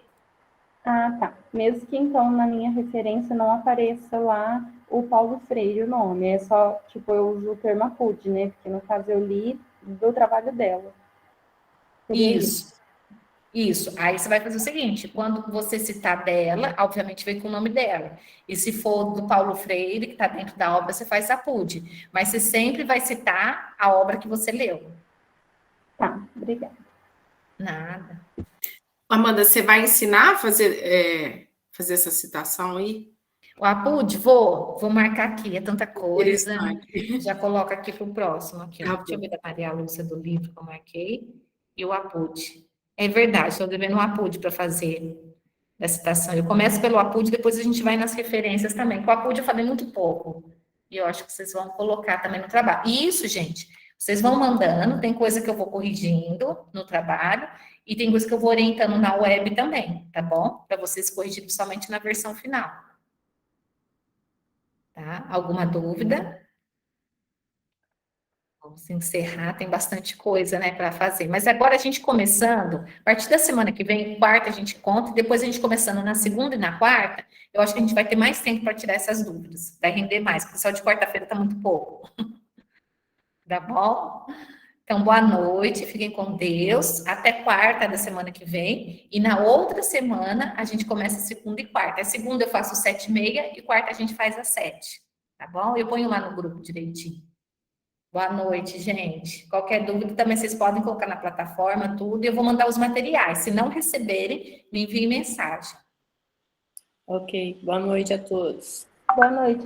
Ah, tá. Mesmo que, então, na minha referência não apareça lá o Paulo Freire, o nome. É só, tipo, eu uso o termo APUD, né? Porque, no caso, eu li do trabalho dela. Isso. Aí você vai fazer o seguinte, quando você citar dela, obviamente vem com o nome dela. E se for do Paulo Freire, que está dentro da obra, você faz APUD. Mas você sempre vai citar a obra que você leu. Tá, obrigada. Nada. Amanda, você vai ensinar a fazer essa citação aí? O APUD, vou marcar aqui, é tanta coisa. Já coloca aqui para o próximo. Aqui, deixa eu ver da Maria Lúcia do livro que eu marquei. E o APUD. É verdade, estou devendo um APUD para fazer da citação. Eu começo pelo APUD, depois a gente vai nas referências também. Com o APUD eu falei muito pouco. E eu acho que vocês vão colocar também no trabalho. E isso, gente, vocês vão mandando, tem coisa que eu vou corrigindo no trabalho, e tem coisa que eu vou orientando na web também, tá bom? Para vocês corrigirem somente na versão final. Tá? Alguma dúvida? Vamos encerrar, tem bastante coisa, né, para fazer. Mas agora a gente começando, a partir da semana que vem, quarta a gente conta, e depois a gente começando na segunda e na quarta, eu acho que a gente vai ter mais tempo para tirar essas dúvidas, vai render mais, porque só de quarta-feira está muito pouco. Tá bom? Então, boa noite, fiquem com Deus, até quarta da semana que vem, e na outra semana a gente começa segunda e quarta. A segunda eu faço 7h30 e quarta a gente faz às 7, tá bom? Eu ponho lá no grupo direitinho. Boa noite, gente. Qualquer dúvida também vocês podem colocar na plataforma, tudo, e eu vou mandar os materiais. Se não receberem, me enviem mensagem. Ok, boa noite a todos. Boa noite.